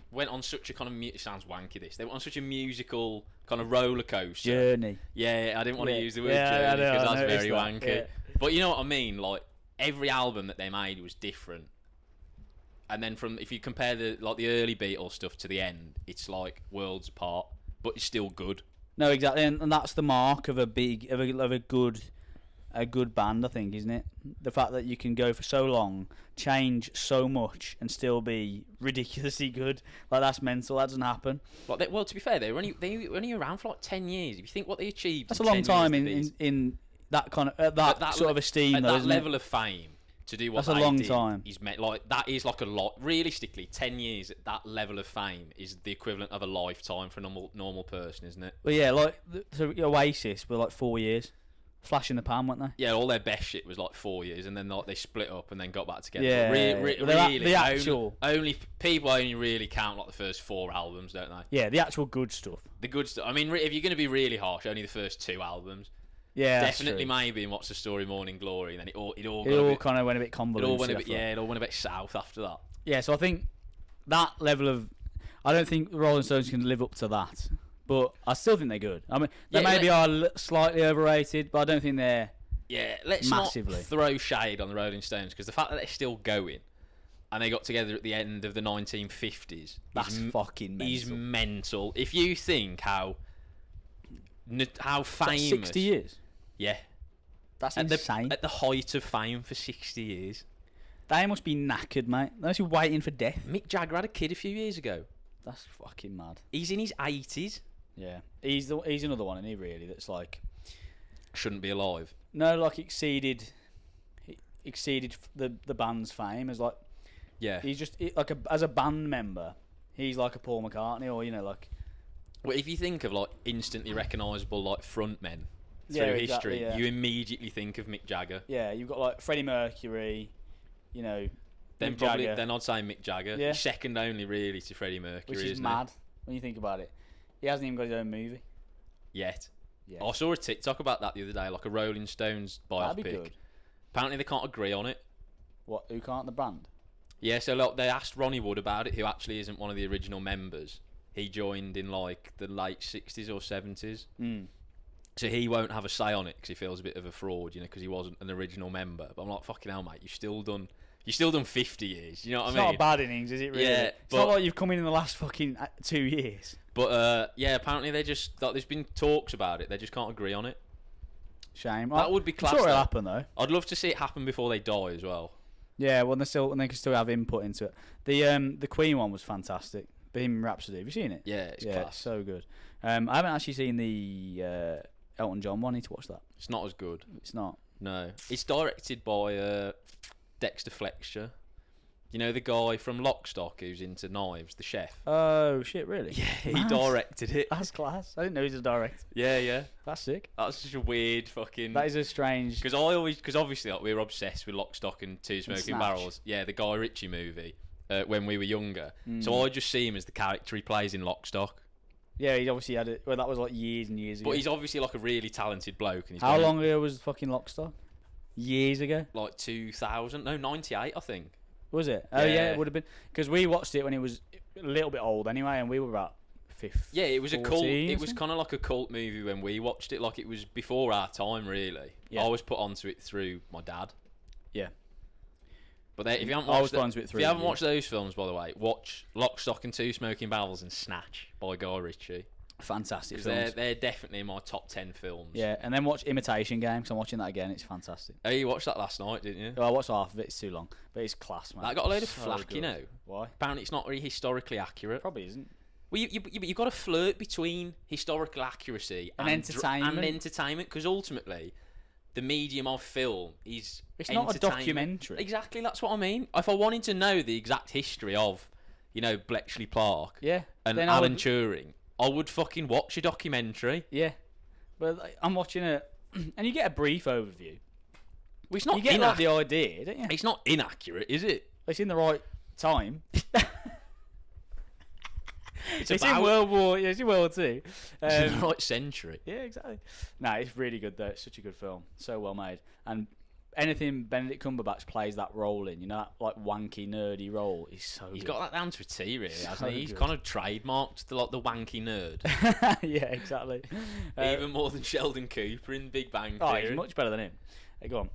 went on such a kind of... It sounds wanky, this. They went on such a musical kind of roller coaster. Journey. Yeah, I didn't want to use the word journey, because that's very wanky. Yeah. But you know what I mean? Like, every album that they made was different. And then if you compare the early Beatles stuff to the end, it's like worlds apart, but it's still good. No, exactly, and that's the mark of a good band, I think, isn't it? The fact that you can go for so long, change so much, and still be ridiculously good. Like, that's mental. That doesn't happen. Well, to be fair, they were only around for like 10 years. If you think what they achieved, that's a long time in that kind of that sort of esteem, at though, that level of fame. To do what that's a long time. That is like a lot. Realistically, 10 years at that level of fame is the equivalent of a lifetime for a normal person, isn't it? Well, yeah, like so Oasis were like 4 years. Flash in the pan, weren't they? Yeah, all their best shit was like 4 years, and then like they split up and then got back together. Yeah, really, the actual people only really count like the first 4 albums, don't they? Yeah, the actual good stuff. The good stuff. I mean, if you're going to be really harsh, only the first 2 albums. Yeah, definitely maybe in What's the Story, Morning Glory, and then it all kind of went a bit convoluted. It all went a bit south after that. Yeah, so I think that level of, I don't think the Rolling Stones can live up to that. But I still think they're good. I mean, they maybe are slightly overrated, but I don't think they're let's massively. Not throw shade on the Rolling Stones, because the fact that they're still going and they got together at the end of the 1950s, that's fucking mental. Is mental. If you think how famous, 60 years. Yeah, that's insane. At the height of fame for 60 years, they must be knackered, mate. They must be waiting for death. Mick Jagger had a kid a few years ago. That's fucking mad. He's in his 80s. Yeah, he's another one, isn't he? Really, that's like shouldn't be alive. No, like exceeded the band's fame as like. Yeah, he's just like as a band member, he's like a Paul McCartney, or like. Well, if you think of like instantly recognisable like frontmen through history, you immediately think of Mick Jagger. Yeah, you've got like Freddie Mercury, Then I'd say Mick Jagger. Yeah. Second only really to Freddie Mercury, which is mad when you think about it. He hasn't even got his own movie yet. I saw a TikTok about that the other day, like a Rolling Stones biopic. That'd be good. Apparently they can't agree on it. What? Who can't? The band? Yeah, so like, they asked Ronnie Wood about it, who actually isn't one of the original members. He joined in like the late 60s or 70s. So he won't have a say on it because he feels a bit of a fraud, because he wasn't an original member. But I'm like, fucking hell, mate, you've still done 50 years. You know what I mean? It's not a bad innings, is it? Really? Yeah, it's not like you've come in the last fucking 2 years. But apparently they just there's been talks about it. They just can't agree on it. Shame. That would be class. I'm sure it'll happen though. I'd love to see it happen before they die as well. Yeah, well, they can still have input into it. The Queen one was fantastic. Bohemian Rhapsody. Have you seen it? Yeah, it's class. It's so good. I haven't actually seen the Elton John one. I need to watch that. It's not as good. It's not. No. It's directed by Dexter Fletcher. You know the guy from Lock, Stock who's into knives, the chef? Oh, shit, really? Yeah, he directed it. That's class. I didn't know he was a director. Yeah. That's sick. That's such a weird fucking... That is a strange... Because obviously we were obsessed with Lock, Stock and Two Smoking Barrels. Yeah, the Guy Ritchie movie when we were younger. So I just see him as the character he plays in Lock, Stock. Yeah, he obviously had it... Well, that was like years and years ago. But he's obviously like a really talented bloke. And How long ago was fucking Lock, Stock? Years ago? Like 2000? No, 98, I think. Was it? Oh yeah, it would have been because we watched it when it was a little bit old anyway, and we were about 15. Yeah, it was a cult. It was kind of like a cult movie when we watched it. Like it was before our time, really. Yeah. I was put onto it through my dad. Yeah. But if you haven't watched those films, by the way, watch Lock, Stock and Two Smoking Barrels and Snatch by Guy Ritchie. Fantastic films. They're definitely in my top 10 films. Yeah, and then watch Imitation Game, because I'm watching that again. It's fantastic. Oh, you watched that last night, didn't you? Well, I watched half of it. It's too long, but it's class, man. That got a load of flack, you know. Why? Apparently it's not really historically accurate. Probably isn't. Well, you've got to flirt between historical accuracy And entertainment. because ultimately, the medium of film is It's not a documentary. Exactly, that's what I mean. If I wanted to know the exact history of, Bletchley Park Yeah. and then Alan Turing, I would fucking watch a documentary. Yeah. But like, I'm watching it, and you get a brief overview. Well, it's not You get like the idea, don't you? It's not inaccurate, is it? It's in the right time. It's It's about in World War. Yeah, it's in World War Two. it's in the right century. Yeah, exactly. No, it's really good though. It's such a good film. So well made. And anything Benedict Cumberbatch plays that role in, that like wanky nerdy role, is so He's good. got that down to a T, really, hasn't So he? He's good. kind of trademarked the wanky nerd. Yeah, exactly. Even more than Sheldon Cooper in Big Bang Oh, Theory. he's much better than him. Hey, go on.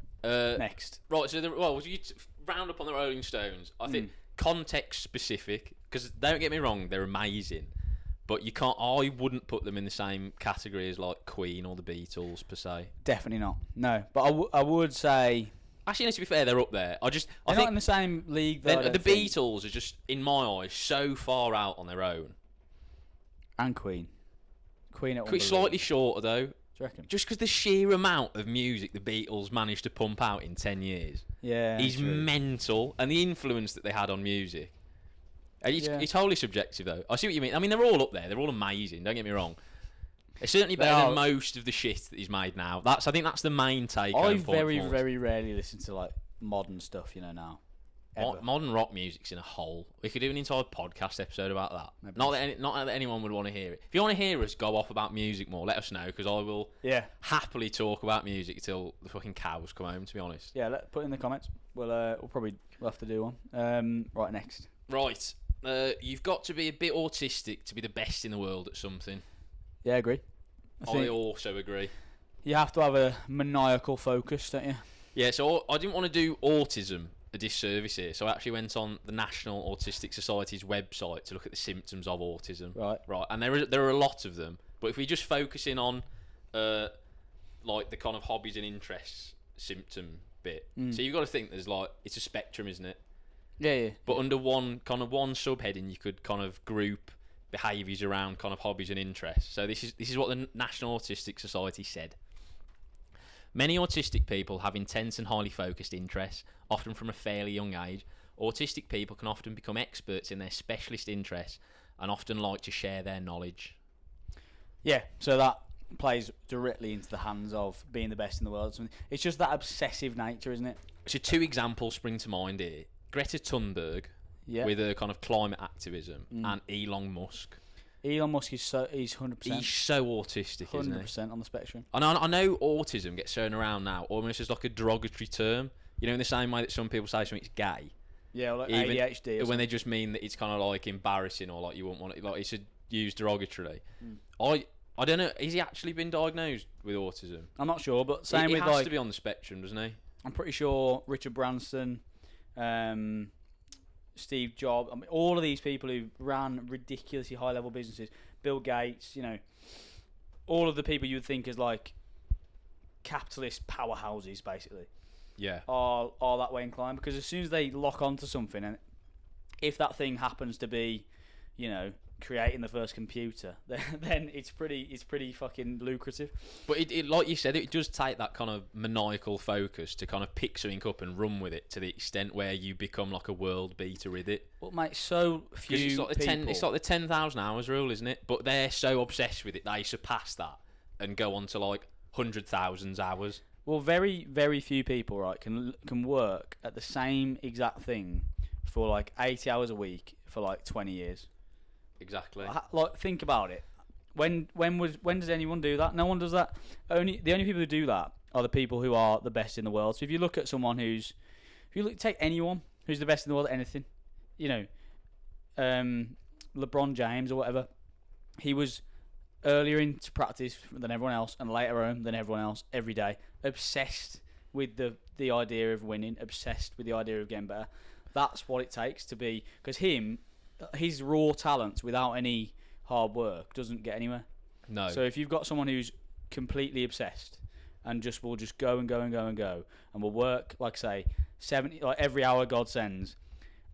Next. Right, so you round up on the Rolling Stones. I think context specific, because don't get me wrong, they're amazing, but I wouldn't put them in the same category as like Queen or the Beatles per se. Definitely not. No, but I would say Actually, to be fair, they're up there. I they're think not in the same league. Though, the Beatles are just, in my eyes, so far out on their own. And Queen at Quite slightly shorter though. Do you reckon? Just because the sheer amount of music the Beatles managed to pump out in 10 years Yeah. is true. mental, and the influence that they had on music. Yeah. It's wholly subjective, though. I see what you mean. I mean, they're all up there. They're all amazing. Don't get me wrong. It's certainly They better are. than most of the shit that he's made now. I think that's the main take. I very, very rarely listen to like modern stuff. Now. Ever. Modern rock music's in a hole. We could do an entire podcast episode about that. Maybe Not that anyone would want to hear it. If you want to hear us go off about music more, let us know, because I will happily talk about music till the fucking cows come home, to be honest. Yeah, put it in the comments. We'll probably have to do one. Right, next. Right. You've got to be a bit autistic to be the best in the world at something. Yeah, I agree. I also agree. You have to have a maniacal focus, don't you? Yeah, so I didn't want to do autism a disservice here, so I actually went on the National Autistic Society's website to look at the symptoms of autism. Right. And there are a lot of them, but if we just focus in on like the kind of hobbies and interests symptom bit, so you've got to think it's a spectrum, isn't it? Yeah. But under one subheading, you could kind of group behaviours around kind of hobbies and interests. So this is what the National Autistic Society said. Many autistic people have intense and highly focused interests, often from a fairly young age. Autistic people can often become experts in their specialist interests and often like to share their knowledge. Yeah, so that plays directly into the hands of being the best in the world. It's just that obsessive nature, isn't it? So 2 examples spring to mind here. Greta Thunberg, with her kind of climate activism, and Elon Musk. Elon Musk he's 100%. He's so autistic, 100% isn't he? 100% on the spectrum. And I know autism gets thrown around now almost as like a derogatory term. In the same way that some people say something's gay. Yeah, like ADHD. When they just mean that it's kind of like embarrassing or like you wouldn't want it, like it's used derogatorily. I don't know. Has he actually been diagnosed with autism? I'm not sure, but He has to be on the spectrum, doesn't he? I'm pretty sure Richard Branson, Steve Jobs, all of these people who ran ridiculously high-level businesses, Bill Gates, all of the people you would think as like capitalist powerhouses, basically, are that way inclined, because as soon as they lock onto something, and if that thing happens to be, creating the first computer, then it's pretty fucking lucrative. But it like you said, it does take that kind of maniacal focus to kind of pick something up and run with it to the extent where you become like a world beater with it. Well, mate, so few it's like people. It's like the 10,000 hours rule, isn't it? But they're so obsessed with it, they surpass that and go on to like 100,000 hours. Well, very, very few people, right, can work at the same exact thing for like 80 hours a week for like 20 years. Exactly. Like, think about it. When does anyone do that? No one does that. The only people who do that are the people who are the best in the world. So if you look at someone take anyone who's the best in the world at anything, LeBron James or whatever, he was earlier into practice than everyone else and later home than everyone else every day, obsessed with the idea of winning, obsessed with the idea of getting better. That's what it takes to be, because his raw talent without any hard work doesn't get anywhere. No. So if you've got someone who's completely obsessed and will just go and go and go and go and will work, like say 70, like every hour God sends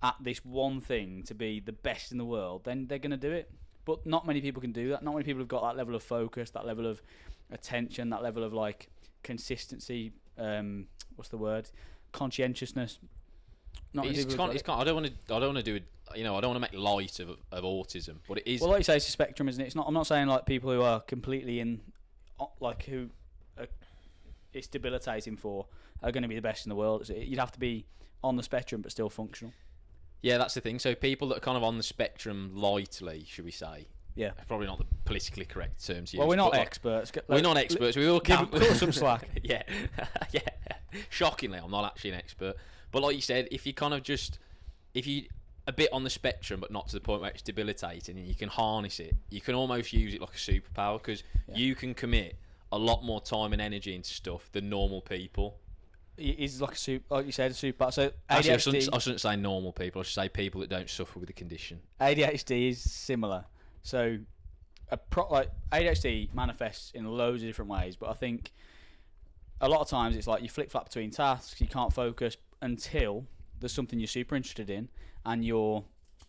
at this one thing to be the best in the world, then they're going to do it. but not many people can do that. Not many people have got that level of focus, that level of attention, that level of like consistency. What's the word? Conscientiousness. Not many people have got it. I don't want to do it. I don't want to make light of autism, but it is. Well, like you say, it's a spectrum, isn't it? It's not. I'm not saying like people who are completely who it's debilitating for are going to be the best in the world. You'd have to be on the spectrum but still functional. Yeah, that's the thing. So people that are kind of on the spectrum lightly, should we say? Yeah. Probably not the politically correct term to use. Well, we're not experts. We're not experts. We all give some slack. Yeah. Yeah. Shockingly, I'm not actually an expert. But like you said, if you a bit on the spectrum but not to the point where it's debilitating and you can harness it, you can almost use it like a superpower because you can commit a lot more time and energy into stuff than normal people. Is like you said, a super. So actually, ADHD, I shouldn't say normal people. I should say people that don't suffer with the condition. ADHD is similar. So, ADHD manifests in loads of different ways. But I think a lot of times it's like you flip flap between tasks. You can't focus until there's something you're super interested in, and you're,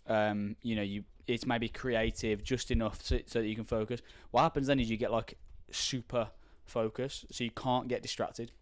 it's maybe creative just enough so that you can focus. What happens then is you get like super focus, so you can't get distracted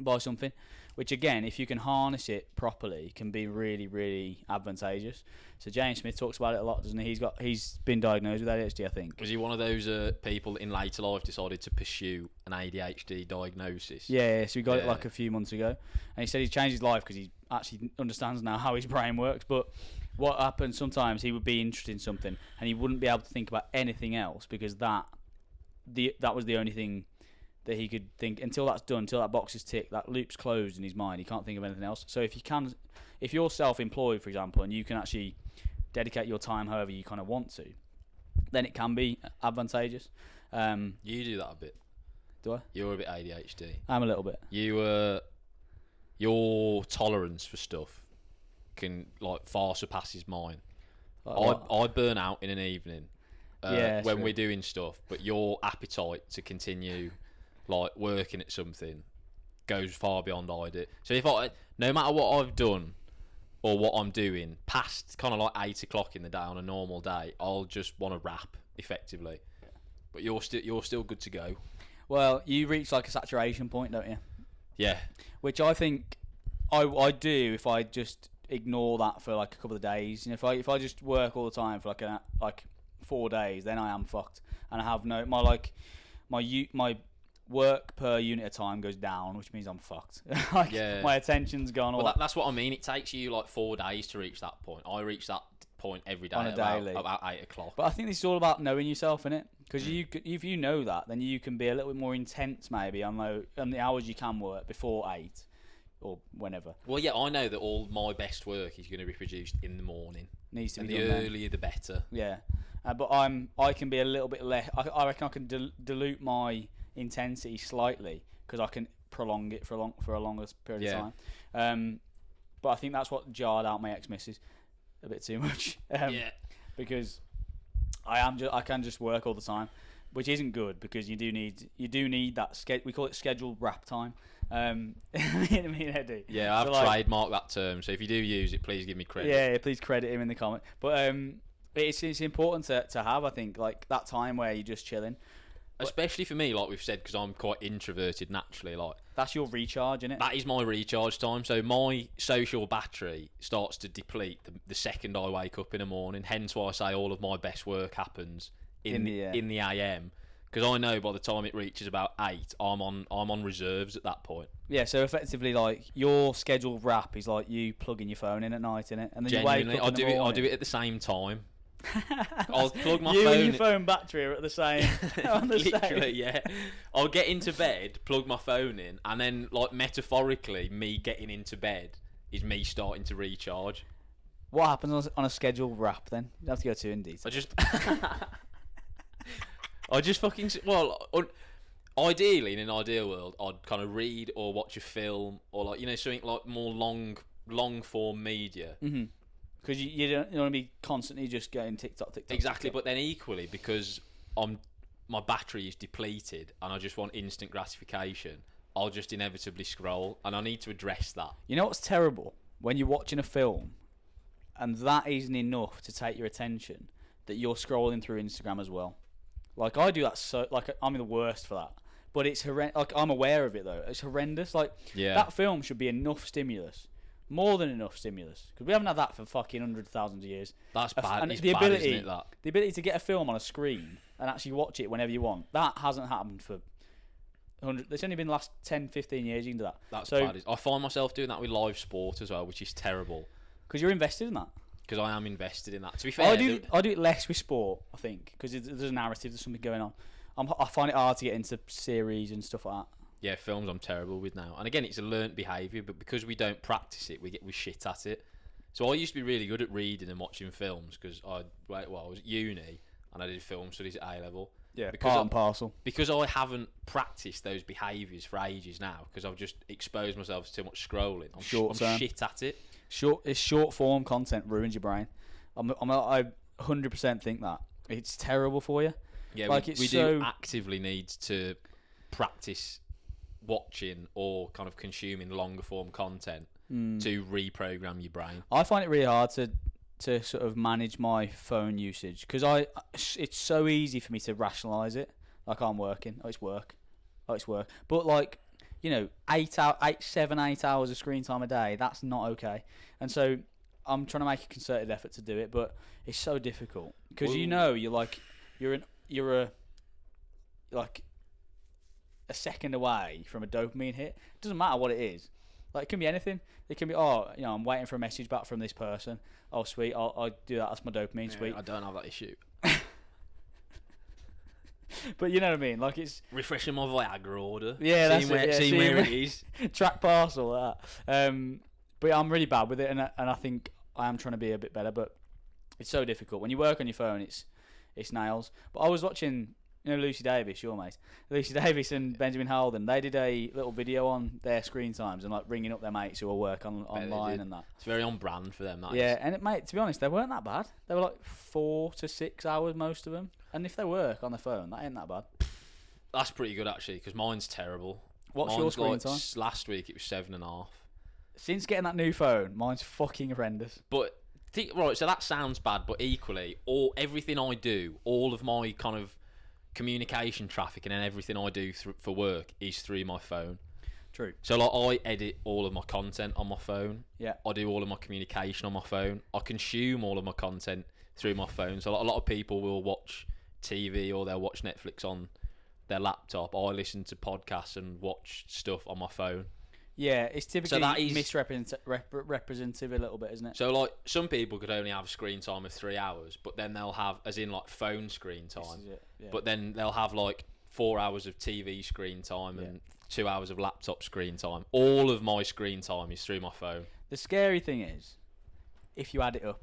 by something, which again, if you can harness it properly, can be really, really advantageous. So James Smith talks about it a lot, doesn't he? He's been diagnosed with ADHD, I think. Was he one of those people in later life decided to pursue an ADHD diagnosis? Yeah, so he got it like a few months ago, and he said he changed his life because he actually understands now how his brain works. But what happened sometimes, he would be interested in something and he wouldn't be able to think about anything else because that was the only thing that he could think. Until that's done, until that box is ticked, that loop's closed in his mind. He can't think of anything else. So if you're self-employed, for example, and you can actually dedicate your time however you kind of want to, then it can be advantageous. You do that a bit. Do I? You're a bit ADHD. I'm a little bit. Your tolerance for stuff can like far surpasses mine. Like I burn out in an evening when true. we're doing stuff, but your appetite to continue like working at something goes far beyond I do. So no matter what I've done or what I'm doing past kind of like 8 o'clock in the day on a normal day, I'll just want to wrap effectively. But you're still good to go. Well, you reach like a saturation point, don't you? Yeah. Which I think I do if I just ignore that for like a couple of days. If I just work all the time for like 4 days, then I am fucked, and I have my work per unit of time goes down, which means I'm fucked. My attention's gone. Well, that's what I mean. It takes you like 4 days to reach that point. I reach that point every day on a daily about 8 o'clock. But I think this is all about knowing yourself, innit? Because if you know that, then you can be a little bit more intense maybe on the hours you can work before 8 or whenever. Well, yeah, I know that all my best work is going to be produced in the morning. Needs to be done the earlier the better. Yeah, but I can be a little bit less. I reckon I can dilute my intensity slightly because I can prolong it for a longer period of time. But I think that's what jarred out my ex-missus a bit too much. Because I can just work all the time, which isn't good because you do need that we call it scheduled wrap time. Me and Eddie. Yeah, I've trademarked that term, so if you do use it, please give me credit. Yeah, please credit him in the comment. But it's important to have, I think, like that time where you're just chilling. Especially for me, like we've said, because I'm quite introverted naturally. Like that's your recharge, isn't it? That is my recharge time. So my social battery starts to deplete the second I wake up in the morning. Hence why I say all of my best work happens in the AM. Because I know by the time it reaches about 8, I'm on reserves at that point. Yeah, so effectively, like your scheduled wrap is like you plugging your phone in at night, innit? And then genuinely, you wake up I do it at the same time. I'll plug my phone. You and your phone battery are at the same. Literally, yeah. I'll get into bed, plug my phone in, and then, like metaphorically, me getting into bed is me starting to recharge. What happens on a scheduled wrap then? You don't have to go too in detail. Ideally, in an ideal world, I'd kind of read or watch a film or something like more long form media. Mm-hmm. Because you don't want to be constantly just getting TikTok. Exactly, but then equally because my battery is depleted and I just want instant gratification, I'll just inevitably scroll, and I need to address that. You know what's terrible? When you're watching a film and that isn't enough to take your attention, that you're scrolling through Instagram as well. Like I do that, so like I'm the worst for that. But it's horrendous. Like I'm aware of it though. It's horrendous. Like that film should be enough stimulus, more than enough stimulus, because we haven't had that for fucking hundreds of thousands of years. That's bad. And it's the bad, ability, isn't it, that? the ability to get a film on a screen and actually watch it whenever you want, that hasn't happened for 100. It's only been the last 10, 15 years you can do that. That's bad. I find myself doing that with live sport as well, which is terrible. Because you're invested in that. Because I am invested in that. To be fair, I do it less with sport, I think, because there's a narrative, there's something going on. I find it hard to get into series and stuff like that. Yeah, films I'm terrible with now. And again, it's a learnt behaviour, but because we don't practice it, we shit at it. So I used to be really good at reading and watching films because I was at uni and I did film studies at A level. Yeah, part and parcel. Because I haven't practiced those behaviours for ages now, because I've just exposed myself to too much scrolling. I'm shit at it. Short form content ruins your brain. I 100% think that it's terrible for you. Yeah, like we do actively need to practice watching or kind of consuming longer form content to reprogram your brain. I find it really hard to sort of manage my phone usage because it's so easy for me to rationalise it. Like I'm working, it's work. But like, you know, 8 hours of screen time a day, that's not okay. And so I'm trying to make a concerted effort to do it, but it's so difficult because you're a second away from a dopamine hit. It doesn't matter what it is. Like it can be anything. It can be I'm waiting for a message back from this person. Oh sweet, I'll do that. That's my dopamine. Sweet. I don't have that issue. But you know what I mean. Like it's refreshing my Viagra order. Yeah, that's it. Seeing where it is. Track parcel that. But I'm really bad with it, and I think I am trying to be a bit better. But it's so difficult when you work on your phone. It's nails. But I was watching. You know Lucy Davis, your mate. Lucy Davis and Benjamin Holden, they did a little video on their screen times and like ringing up their mates who will work online and that. It's very on brand for them, that yeah, is. And mate, to be honest, they weren't that bad. They were like 4 to 6 hours, most of them. And if they work on their phone, that ain't that bad. That's pretty good, actually, because mine's terrible. What's your screen time? Last week, it was 7.5. Since getting that new phone, mine's fucking horrendous. But, right, so that sounds bad, but equally, everything I do, all of my kind of communication traffic and then everything I do for work is through my phone. True. So like I edit all of my content on my phone. Yeah. I do all of my communication on my phone. I consume all of my content through my phone. So a lot of people will watch TV or they'll watch Netflix on their laptop. I listen to podcasts and watch stuff on my phone. Yeah, it's typically misrepresentative a little bit, isn't it? So like some people could only have screen time of 3 hours, but then they'll have, as in like phone screen time, yeah. but then they'll have like 4 hours of TV screen time and 2 hours of laptop screen time. All of my screen time is through my phone. The scary thing is, if you add it up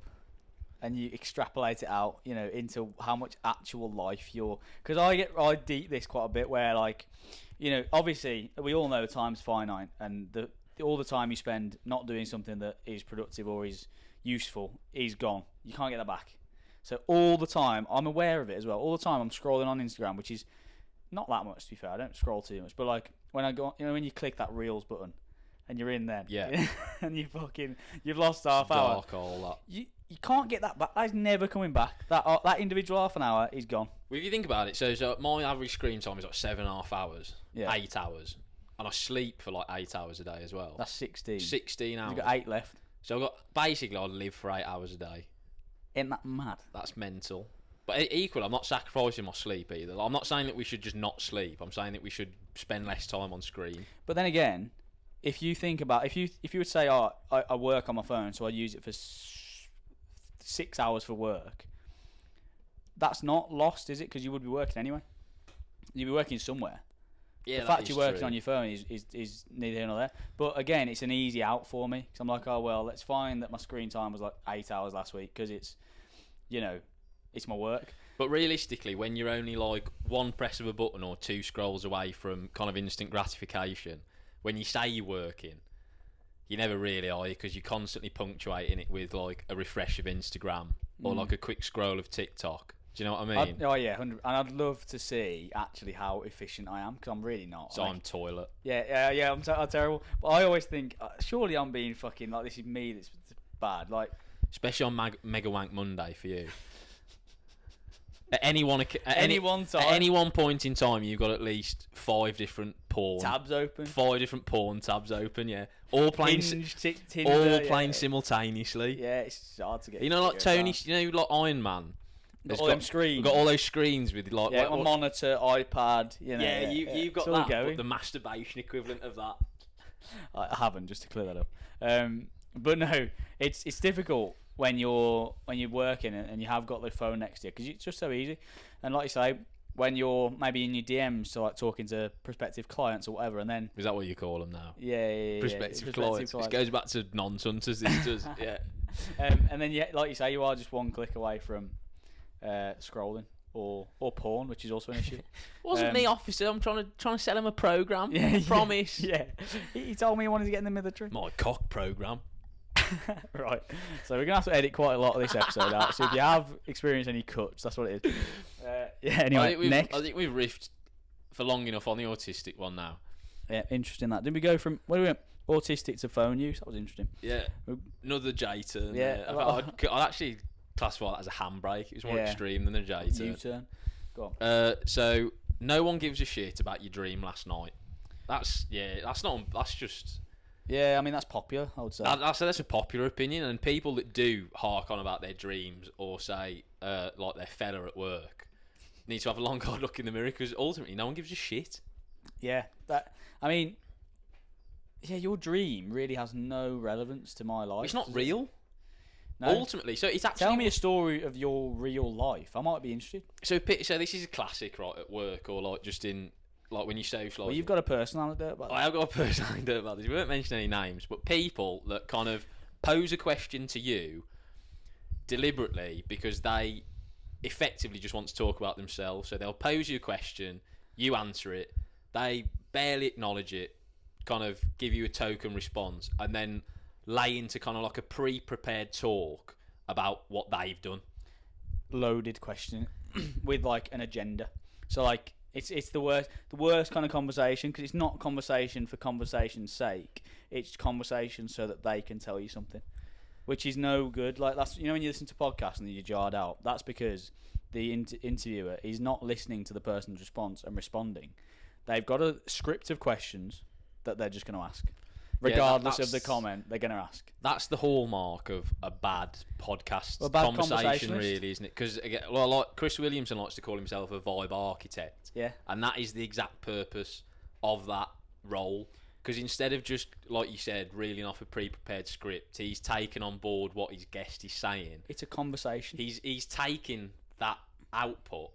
and you extrapolate it out, you know, into how much actual life you're... Because I deep this quite a bit where like... You know, obviously, we all know time's finite, and all the time you spend not doing something that is productive or is useful is gone. You can't get that back. So all the time, I'm aware of it as well. All the time, I'm scrolling on Instagram, which is not that much, to be fair. I don't scroll too much, but like when I go, you know, when you click that Reels button, and you're in then, and you've lost half hour. Dark all that. You can't get that back. That's never coming back. That individual half an hour is gone. Well, if you think about it, so my average screen time is like 7.5 hours, 8 hours, and I sleep for like 8 hours a day as well. That's 16. 16 hours. You've got 8 left. So I live for 8 hours a day. Isn't that mad? That's mental. But equally, I'm not sacrificing my sleep either. I'm not saying that we should just not sleep. I'm saying that we should spend less time on screen. But then again, if you think about if you would say, I work on my phone, so I use it for 6 hours for work. That's not lost, is it? Because you would be working anyway. You'd be working somewhere. Yeah, the fact you're working on your phone is neither here nor there. But again, it's an easy out for me because I'm like, oh well, let's find that my screen time was like 8 hours last week because it's, you know, it's my work. But realistically, when you're only like one press of a button or 2 scrolls away from kind of instant gratification, when you say you're working, you never really are, because you're constantly punctuating it with like a refresh of Instagram or like a quick scroll of TikTok. Do you know what I mean? Oh yeah, 100. And I'd love to see actually how efficient I am because I'm really not. So like, I'm toilet. Yeah. I'm terrible. But I always think, surely I'm being fucking like this is me that's bad. Like, especially on Mega Wank Monday for you. At any one time. At any one point in time, you've got at least 5 different porn tabs open. 5 different porn tabs open. Yeah, all playing. Tinder, all playing simultaneously. Yeah, it's hard to get. You know, like Tony. You know, like Iron Man. Got all them screens. Got all those screens with like a monitor, iPad. You know. Yeah, you've got that. But the masturbation equivalent of that. I haven't, just to clear that up. But no, it's difficult when you're working and you have got the phone next to you because it's just so easy. And like you say, when you're maybe in your DMs, so like talking to prospective clients or whatever, and then is that what you call them now? Yeah. Prospective clients. This goes back to non-hunters. This does. Yeah. And then like you say, you are just one click away from scrolling or porn, which is also an issue. Wasn't me, officer. I'm trying to sell him a program. Yeah, promise. Yeah. He told me he wanted to get in the military. My cock program. Right, so we're gonna have to edit quite a lot of this episode out. So if you have experienced any cuts, that's what it is. Yeah. Anyway, next. I think we've riffed for long enough on the autistic one now. Yeah, interesting that. Did we go from where we went autistic to phone use? That was interesting. Yeah, another J-turn. Yeah, I'd actually classify that as a handbrake. It was more extreme than a J-turn. U-turn. Go on. So no one gives a shit about your dream last night. That's just. Yeah, I mean that's popular. I would say. That's a popular opinion, and people that do hark on about their dreams or say like their fella at work need to have a long hard look in the mirror because ultimately no one gives a shit. Yeah, your dream really has no relevance to my life. It's not real. No. Ultimately, so it's actually. Tell me a story of your real life. I might be interested. So this is a classic, right, at work or like just in. Like when you socialise. Well, you've got a personal anecdote about this. I have got a personal anecdote about this. We won't mention any names, but people that kind of pose a question to you deliberately because they effectively just want to talk about themselves. So they'll pose you a question, you answer it, they barely acknowledge it, kind of give you a token response, and then lay into kind of like a pre-prepared talk about what they've done. Loaded question with like an agenda. So like. It's the worst kind of conversation because it's not conversation for conversation's sake. It's conversation so that they can tell you something, which is no good. Like that's when you listen to podcasts and you're jarred out. That's because the interviewer is not listening to the person's response and responding. They've got a script of questions that they're just going to ask, regardless of the comment they're going to ask. That's the hallmark of a bad podcast conversation, really, isn't it? Because like Chris Williamson likes to call himself a vibe architect. Yeah. And that is the exact purpose of that role. Because instead of just, like you said, reeling off a pre-prepared script, he's taken on board what his guest is saying. It's a conversation. He's taking that output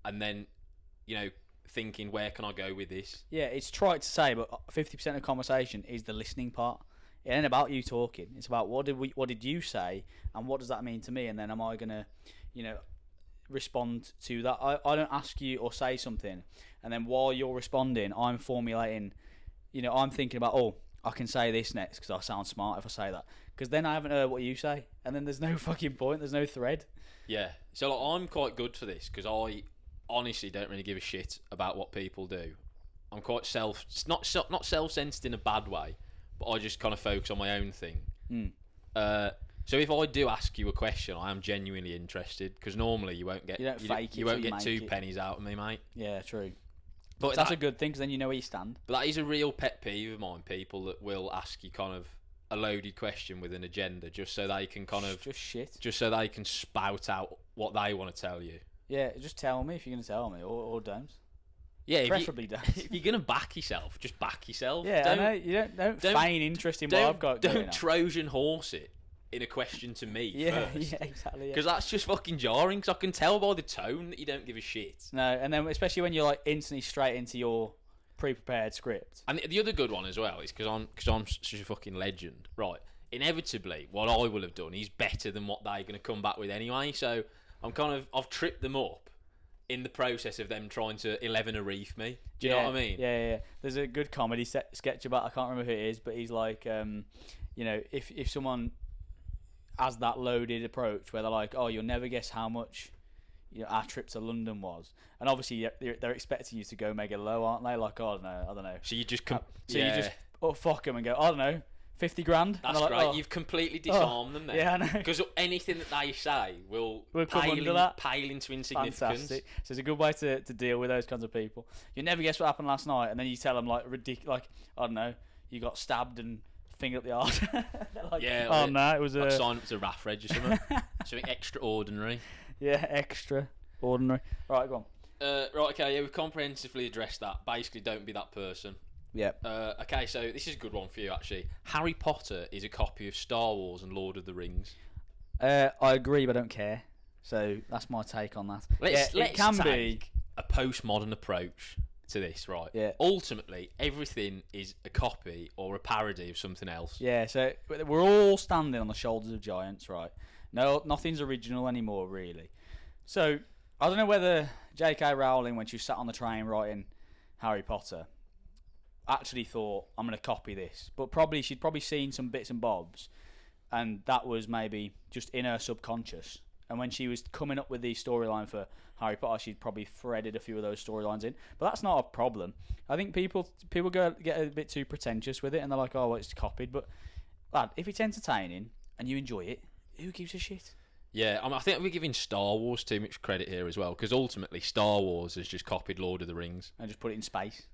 and then, thinking, where can I go with this? Yeah, it's trite to say, but 50% of conversation is the listening part. It ain't about you talking. It's about what did you say, and what does that mean to me, and then am I gonna, respond to that? I don't ask you or say something, and then while you're responding, I'm formulating. I'm thinking about, I can say this next because I sound smart if I say that. Because then I haven't heard what you say, and then there's no fucking point. There's no thread. Yeah. So I'm quite good for this because I honestly don't really give a shit about what people do. I'm quite not self-centered in a bad way, but I just kind of focus on my own thing. So if I do ask you a question, I am genuinely interested because normally you won't get you won't get 2 pennies out of me, mate. Yeah, true. But that's a good thing because then you know where you stand. But that is a real pet peeve of mine. People that will ask you kind of a loaded question with an agenda just so they can kind of just so they can spout out what they want to tell you. Yeah, just tell me if you're going to tell me, or don't. Yeah, preferably don't. If you're going to back yourself, just back yourself. Yeah, I know. You don't feign interest in what I've got going on. Don't Trojan horse it in a question to me first. Yeah, exactly. Because that's just fucking jarring, because I can tell by the tone that you don't give a shit. No, and then especially when you're like instantly straight into your pre-prepared script. And the other good one as well is because I'm such a fucking legend, right? Inevitably, what I will have done is better than what they're going to come back with anyway, so... I've tripped them up in the process of them trying to 11 a reef me. Do you know what I mean? Yeah. There's a good comedy sketch about, I can't remember who it is, but he's like, if someone has that loaded approach where they're like, you'll never guess how much our trip to London was. And obviously they're expecting you to go mega low, aren't they? Like, I don't know. So you just... you just fuck them and go, I don't know, 50 grand. That's and great. like, You've completely disarmed them then. Yeah, I know. Because anything that they say will We'll come under that. pale into insignificance. Fantastic. So it's a good way to deal with those kinds of people. You never guess what happened last night, and then you tell them like ridiculous, like I don't know, you got stabbed and fingered up the arse. Like, Yeah. oh no, it was like sign up to RAF Reg or something. Something extraordinary. Yeah, extraordinary. Right, go on. Right, okay, yeah, we've comprehensively addressed that. Basically, don't be that person. Yep. Okay, so this is a good one for you, actually. Harry Potter is a copy of Star Wars and Lord of the Rings. I agree, but I don't care. So that's my take on that. Let's it can be a postmodern approach to this, right? Yeah. Ultimately, everything is a copy or a parody of something else. Yeah, so we're all standing on the shoulders of giants, right? No, nothing's original anymore, really. So I don't know whether J.K. Rowling, when she sat on the train writing Harry Potter, actually thought, I'm going to copy this. But she'd probably seen some bits and bobs, and that was maybe just in her subconscious. And when she was coming up with the storyline for Harry Potter, she'd probably threaded a few of those storylines in. But that's not a problem. I think people get a bit too pretentious with it, and they're like, oh, well, it's copied. But, lad, if it's entertaining and you enjoy it, who gives a shit? Yeah, I think we're giving Star Wars too much credit here as well, because ultimately Star Wars has just copied Lord of the Rings. And just put it in space.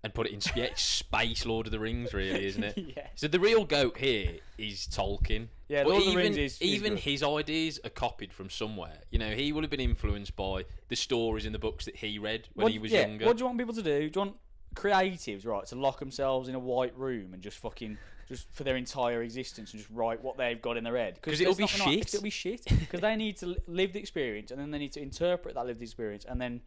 And put it in it's space Lord of the Rings, really, isn't it? Yeah. So the real goat here is Tolkien. Yeah, but Lord of the Rings is even good. his ideas are copied from somewhere. You know, he would have been influenced by the stories in the books that he read when he was younger. What do you want people to do? Do you want creatives, right, to lock themselves in a white room and just for their entire existence and just write what they've got in their head? Because it'll be shit. It'll be shit. Because they need to live the experience, and then they need to interpret that lived experience, and then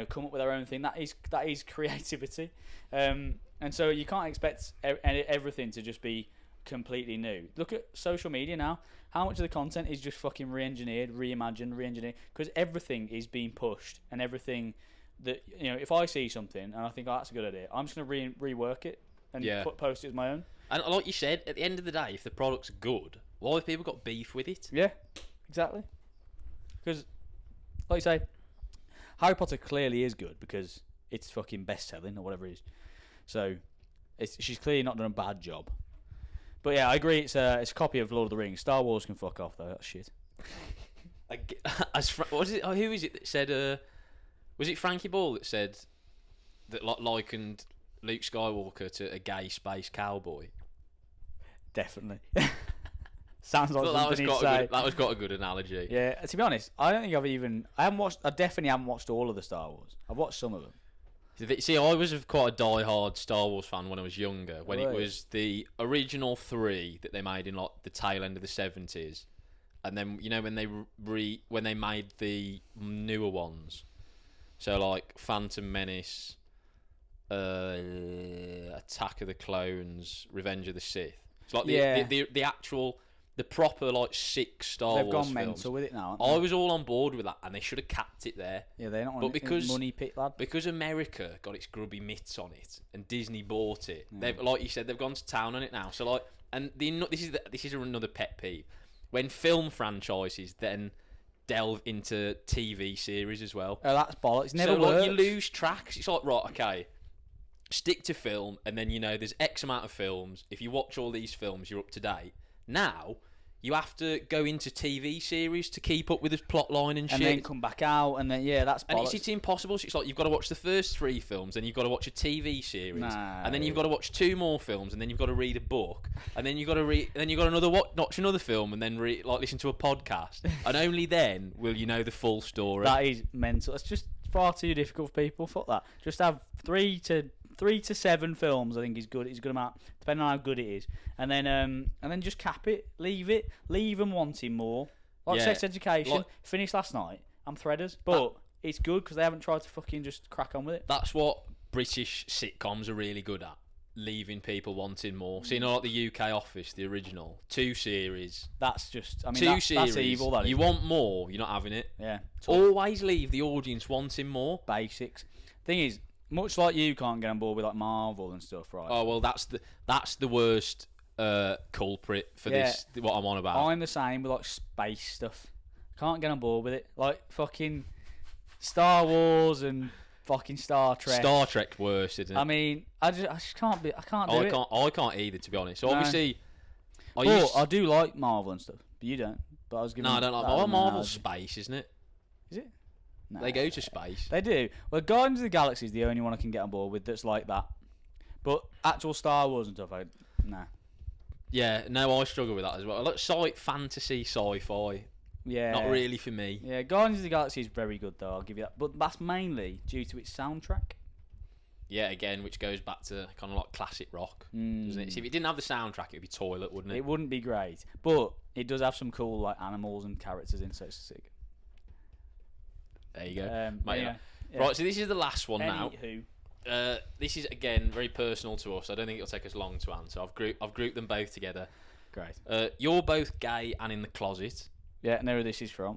come up with their own thing. That is creativity. And so you can't expect everything to just be completely new. Look at social media now. How much of the content is just fucking re-engineered, reimagined? Because everything is being pushed, and everything that if I see something and I think, oh, that's a good idea, I'm just gonna rework it and post it as my own. And like you said, at the end of the day, if the product's good, why have people got beef with it? Yeah, exactly. Because, like you say, Harry Potter clearly is good because it's fucking best-selling or whatever it is. So she's clearly not done a bad job. But yeah, I agree. It's a copy of Lord of the Rings. Star Wars can fuck off though. That's shit. What is it? Oh, who is it that said? Was it Frankie Ball that said that likened Luke Skywalker to a gay space cowboy? Definitely. Sounds like something he'd say. That was got a good analogy. Yeah. To be honest, I don't think I definitely haven't watched all of the Star Wars. I've watched some of them. See, I was quite a die-hard Star Wars fan when I was younger. When it was the original 3 that they made in like the tail end of the 70s, and then when they made the newer ones, so like Phantom Menace, Attack of the Clones, Revenge of the Sith. It's like the actual. The proper 6 Star Wars They've gone films. mental with it now. I was all on board with that, and they should have capped it there. Yeah, they're not on money pit, lad. Because America got its grubby mitts on it, and Disney bought it. Yeah. They've, like you said, they've gone to town on it now. So this is another pet peeve when film franchises then delve into TV series as well. Oh, that's bollocks. It's never works. You lose tracks. It's like, right, okay, stick to film, and then there's X amount of films. If you watch all these films, you're up to date. Now you have to go into TV series to keep up with the plot line and shit. And then come back out, and then, that's bollocks. And it's impossible. So it's like you've got to watch the first 3 films, then you've got to watch a TV series, and then you've got to watch 2 more films, and then you've got to read a book, and then you've got to watch another film, and then listen to a podcast, and only then will you know the full story. That is mental. It's just far too difficult for people. Fuck that. Just have 3 to 7 films. I think is good. It's a good amount, depending on how good it is. And then just cap it, leave them wanting more. Like Sex Education, finished last night. I'm threaders, but it's good because they haven't tried to fucking just crack on with it. That's what British sitcoms are really good at, leaving people wanting more. So like the UK Office, the original 2 series. That's just, series. That's evil. That is. You want more, you're not having it. Yeah. Always leave the audience wanting more. Basics. Thing is, much like you can't get on board with Marvel and stuff, right? Oh well, that's the worst culprit for this. What I'm on about. I'm the same with space stuff. Can't get on board with it. Like fucking Star Wars and fucking Star Trek. Star Trek's worse, isn't it? I mean, I just can't do it. I can't either, to be honest. So obviously, I do like Marvel and stuff, but you don't. But I was giving. No, I don't like Marvel. Marvel's space, isn't it? Is it? No. They go to space. They do. Well, Guardians of the Galaxy is the only one I can get on board with that's like that. But actual Star Wars and stuff, nah. Yeah, no, I struggle with that as well. I like fantasy, sci-fi. Yeah. Not really for me. Yeah, Guardians of the Galaxy is very good though. I'll give you that. But that's mainly due to its soundtrack. Yeah, again, which goes back to kind of like classic rock, doesn't it? So if it didn't have the soundtrack, it'd be toilet, wouldn't it? It wouldn't be great, but it does have some cool like animals and characters in, so it's sick. There you go. Mate, yeah. Right, so this is the last one now. Anywho. This is again very personal to us. I don't think it'll take us long to answer. I've grouped them both together. Great. You're both gay and in the closet. Yeah, I know where this is from.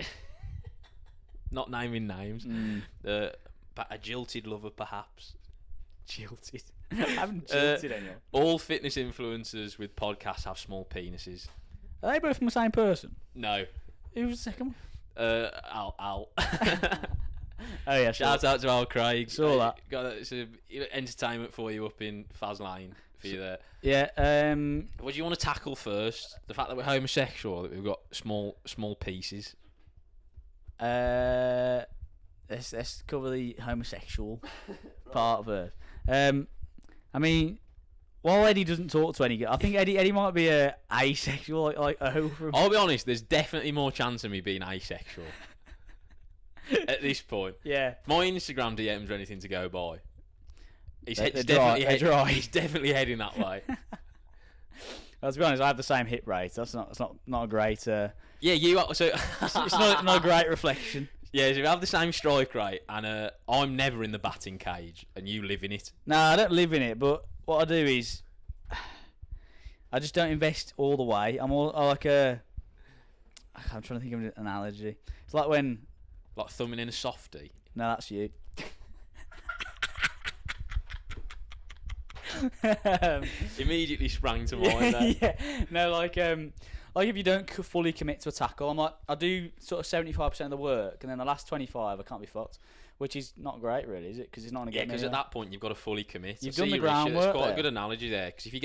Not naming names. But a jilted lover, perhaps. Jilted. I haven't jilted anyone. All fitness influencers with podcasts have small penises. Are they both from the same person? No. Who was the second one? Al. Oh yeah. Shout out to Al Craig. Saw that. Got some entertainment for you up in Faz Lane for you there. Yeah. What do you want to tackle first? The fact that we're homosexual, that we've got small pieces. Let's cover the homosexual part of it. I mean, while Eddie doesn't talk to any girl, I think Eddie might be asexual, like I'll be honest. There's definitely more chance of me being asexual at this point. Yeah. My Instagram DMs are anything to go by. He's dry. He's definitely heading that way. Well, to be honest, I have the same hit rate. That's not a great. Yeah, you are. So it's not a great reflection. Yeah, so we have the same strike rate, and I'm never in the batting cage, and you live in it. No, I don't live in it, but what I do is I just don't invest all the way. I'm trying to think of an analogy. It's like when... Like thumbing in a softie? No, that's you. Immediately sprang to mind there. Yeah. No, like if you don't fully commit to a tackle, I'm like, I do sort of 75% of the work, and then the last 25 I can't be fucked, which is not great, really, is it? Because it's not going to get me. Yeah, because at that point you've got to fully commit. You've done the groundwork. It's quite a good analogy there. Because if you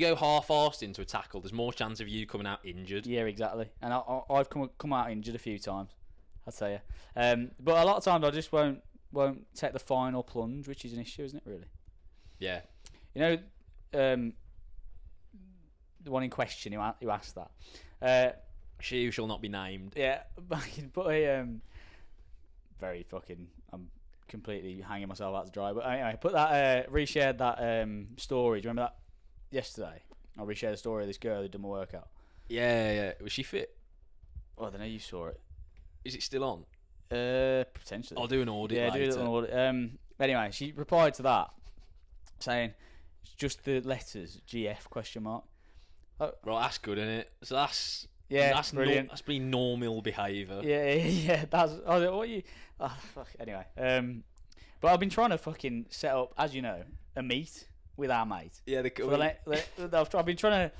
go half-arsed into a tackle, there's more chance of you coming out injured. Yeah, exactly. And I've come out injured a few times, I'll tell you. But a lot of times I just won't take the final plunge, which is an issue, isn't it? Really. Yeah. You know, the one in question who asked that. She who shall not be named. Yeah, but I'm completely hanging myself out to dry. But anyway, reshared that story. Do you remember that yesterday? I reshared the story of this girl who'd done my workout. Yeah. Was she fit? Oh, I don't know. You saw it. Is it still on? Potentially. I'll do an audit later. Do an audit. Anyway, she replied to that saying it's just the letters GF ? Right, that's good, isn't it? So that's brilliant. That's pretty normal behaviour. Yeah. That's what you. Oh, fuck. Anyway, but I've been trying to fucking set up, as you know, a meet with our mate. Yeah, I've been trying to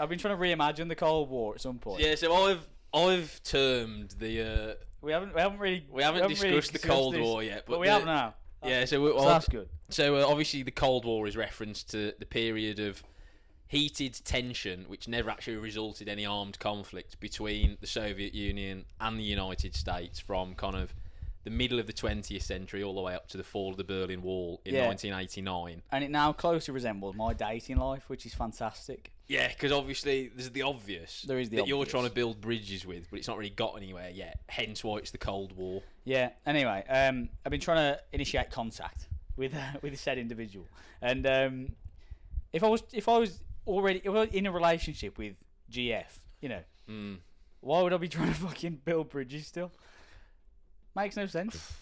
reimagine the Cold War at some point. Yeah, so I've termed the. We haven't discussed the Cold War yet, but we have now. Yeah, so that's good. So obviously the Cold War is reference to the period of heated tension, which never actually resulted in any armed conflict between the Soviet Union and the United States from kind of the middle of the 20th century all the way up to the fall of the Berlin Wall in 1989. And it now closely resembles my dating life, which is fantastic. Yeah, because obviously there's the obvious. There is the that obvious. You're trying to build bridges with, but it's not really got anywhere yet. Hence why it's the Cold War. Yeah. Anyway, I've been trying to initiate contact with said individual, and if I was in a relationship with GF, you know, why would I be trying to fucking build bridges still? Makes no sense.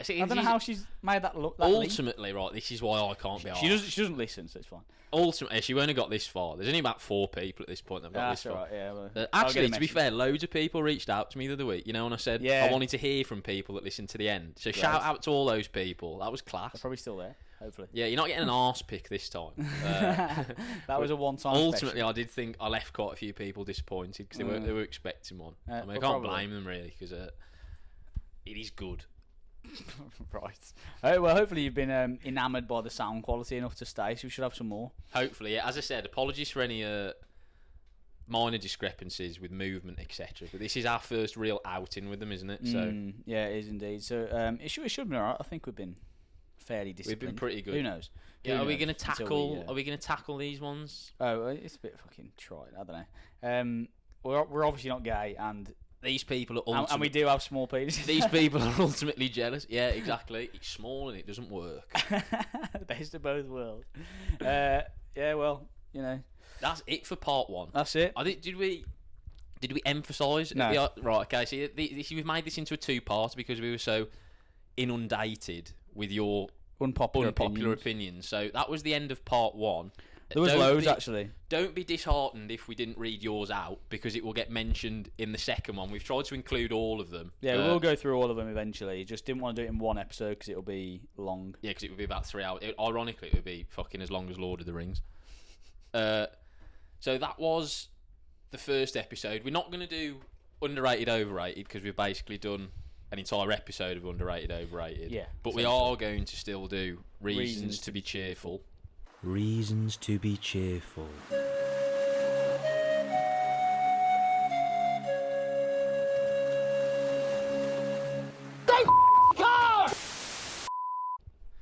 I don't know how she's made that look. Ultimately, right, this is why I can't be arsed. She doesn't listen, so it's fine. Ultimately, she only got this far. There's only about 4 people at this point that have got this far. Right, yeah, well, actually, to be fair, loads of people reached out to me the other week, you know, and I said I wanted to hear from people that listen to the end. So shout out to all those people. That was class. They're probably still there, hopefully. Yeah, you're not getting an arse pick this time. That was a one-time Ultimately, special. I did think I left quite a few people disappointed because they were expecting one. I mean, I can't blame them, really, because it is good. Right. Well, hopefully you've been enamoured by the sound quality enough to stay, so we should have some more. Hopefully, yeah. As I said, apologies for any minor discrepancies with movement, etc. But this is our first real outing with them, isn't it? So yeah, it is indeed. So it should have been alright. I think we've been fairly disciplined. we've been pretty good. Who knows? Yeah, Who are we knows going to until tackle? Are we going to tackle these ones? Oh, it's a bit fucking trite. I don't know. We're obviously not gay, and These people are and we do have small penises. These people are ultimately jealous. Yeah, exactly. It's small and it doesn't work. The best of both worlds. Yeah, well, you know, That's it for part 1. that's it. I think did we emphasise? No. Right. Okay. So we've made this into a 2-part because we were so inundated with your Unpopular opinions. So that was the end of part 1. There was loads, actually. Don't be disheartened if we didn't read yours out because it will get mentioned in the second one. We've tried to include all of them. Yeah, we will go through all of them eventually. Just didn't want to do it in one episode because it'll be long. Yeah, because it would be about 3 hours. Ironically, it would be fucking as long as Lord of the Rings. So that was the first episode. We're not going to do underrated, overrated because we've basically done an entire episode of underrated, overrated. Yeah. But we are going to still do reasons to be cheerful. Reasons to be cheerful.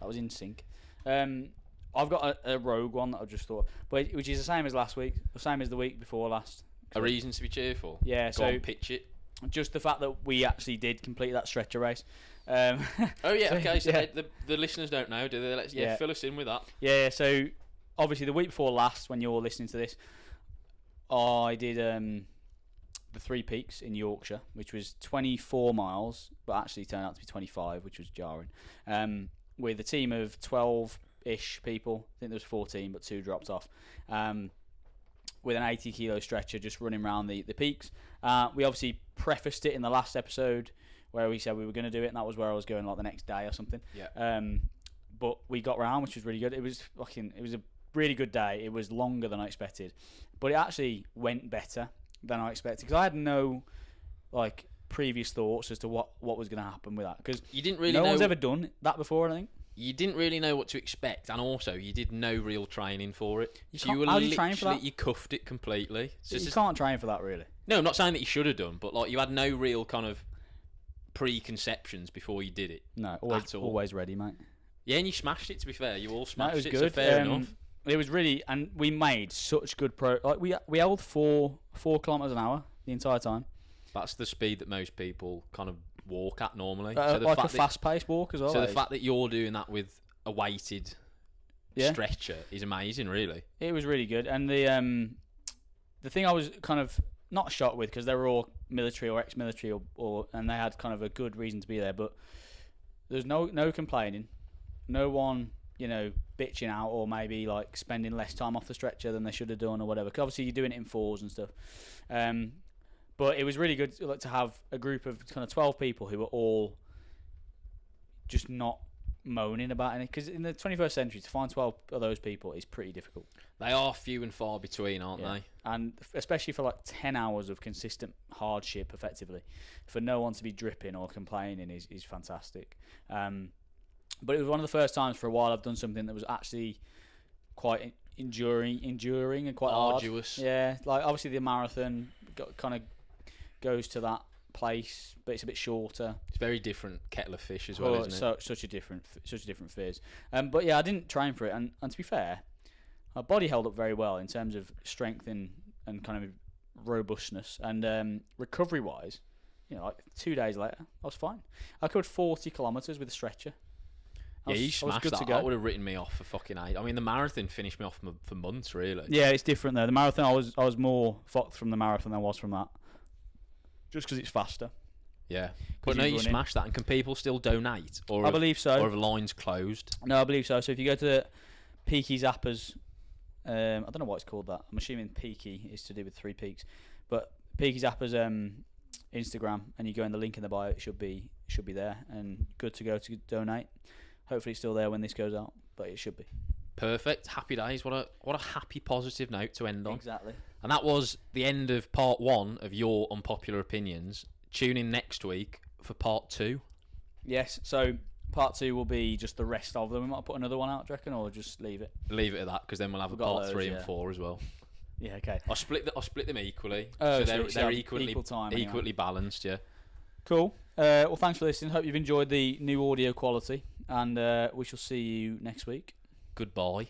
That was in sync. I've got a rogue one that I've just thought, but which is the same as last week, the same as the week before last. A reason to be cheerful. Yeah, Go so on, pitch it. just the fact that we actually did complete that stretcher race. Oh yeah, okay. So yeah. the listeners don't know, do they? Yeah. Fill us in with that. Yeah, so obviously the week before last, when you're listening to this, I did the Three Peaks in Yorkshire, which was 24 miles, but actually turned out to be 25, which was jarring. With a team of 12-ish people. I think there was 14, but 2 dropped off. With an 80-kilo stretcher, just running around the peaks. We obviously prefaced it in the last episode where we said we were going to do it, and that was where I was going like the next day or something. Yeah. But we got round, which was really good. It was a really good day. It was longer than I expected, but it actually went better than I expected because I had no previous thoughts as to what was going to happen with that because You didn't really no know. one's ever done that before. I think You didn't really know what to expect, and also you did no real training for it. can't- were how do you train for that? You cuffed it completely. So you can't train for that really. No, I'm not saying that you should have done, but you had no real kind of preconceptions before you did it. No, At all. always ready, mate. Yeah, and you smashed it. To be fair, you all No, smashed it was it. good. So fair enough. It was really, and we made such good we held 4 kilometers an hour the entire time. That's the speed that most people kind of walk at normally. Like a fast-paced walk as well. So the that is. fact that you're doing that with a weighted stretcher is amazing, really. It was really good, and the thing I was kind of not shocked with because they were all military or ex-military, or and they had kind of a good reason to be there, but there's no complaining, no one bitching out or maybe spending less time off the stretcher than they should have done or whatever. Because obviously you're doing it in 4s and stuff, but it was really good to have a group of kind of 12 people who were all just not moaning about anything, because in the 21st century to find 12 of those people is pretty difficult. They are few and far between, aren't they? And especially for 10 hours of consistent hardship, effectively, for no one to be dripping or complaining is fantastic. But it was one of the first times for a while I've done something that was actually quite enduring and quite arduous. Hard. Yeah, obviously the marathon kind of goes to that place, but it's a bit shorter. It's very different kettle of fish as well, isn't it? Such a different fizz. But yeah, I didn't train for it, and to be fair, my body held up very well in terms of strength and kind of robustness, and recovery wise, 2 days later, I was fine. I covered 40 kilometres with a stretcher. You smashed that. That would have written me off for fucking 8. I mean, the marathon finished me off for months, really. Yeah, it's different though. The marathon, I was more fucked from the marathon than I was from that. Just because it's faster. Yeah. But no, you smashed that. And can people still donate? Or I believe so. Or have lines closed? No, I believe so. So if you go to the Peaky Zappers, I don't know why it's called that. I'm assuming Peaky is to do with 3 peaks. But Peaky Zappers Instagram, and you go in the link in the bio, it should be there. And good to go to donate. Hopefully it's still there when this goes out, but it should be. Perfect. Happy days. What a happy, positive note to end on. Exactly. And that was the end of part 1 of your unpopular opinions. Tune in next week for part 2. Yes, so part 2 will be just the rest of them. We might put another one out, do you reckon, or just leave it? Leave it at that, because then we'll have a part 3 and 4 as well. Yeah, okay. I split them equally, Oh, so so they're equally equal time, anyway. equally balanced. Yeah. Cool. Well, thanks for listening. Hope you've enjoyed the new audio quality, and we shall see you next week. Goodbye.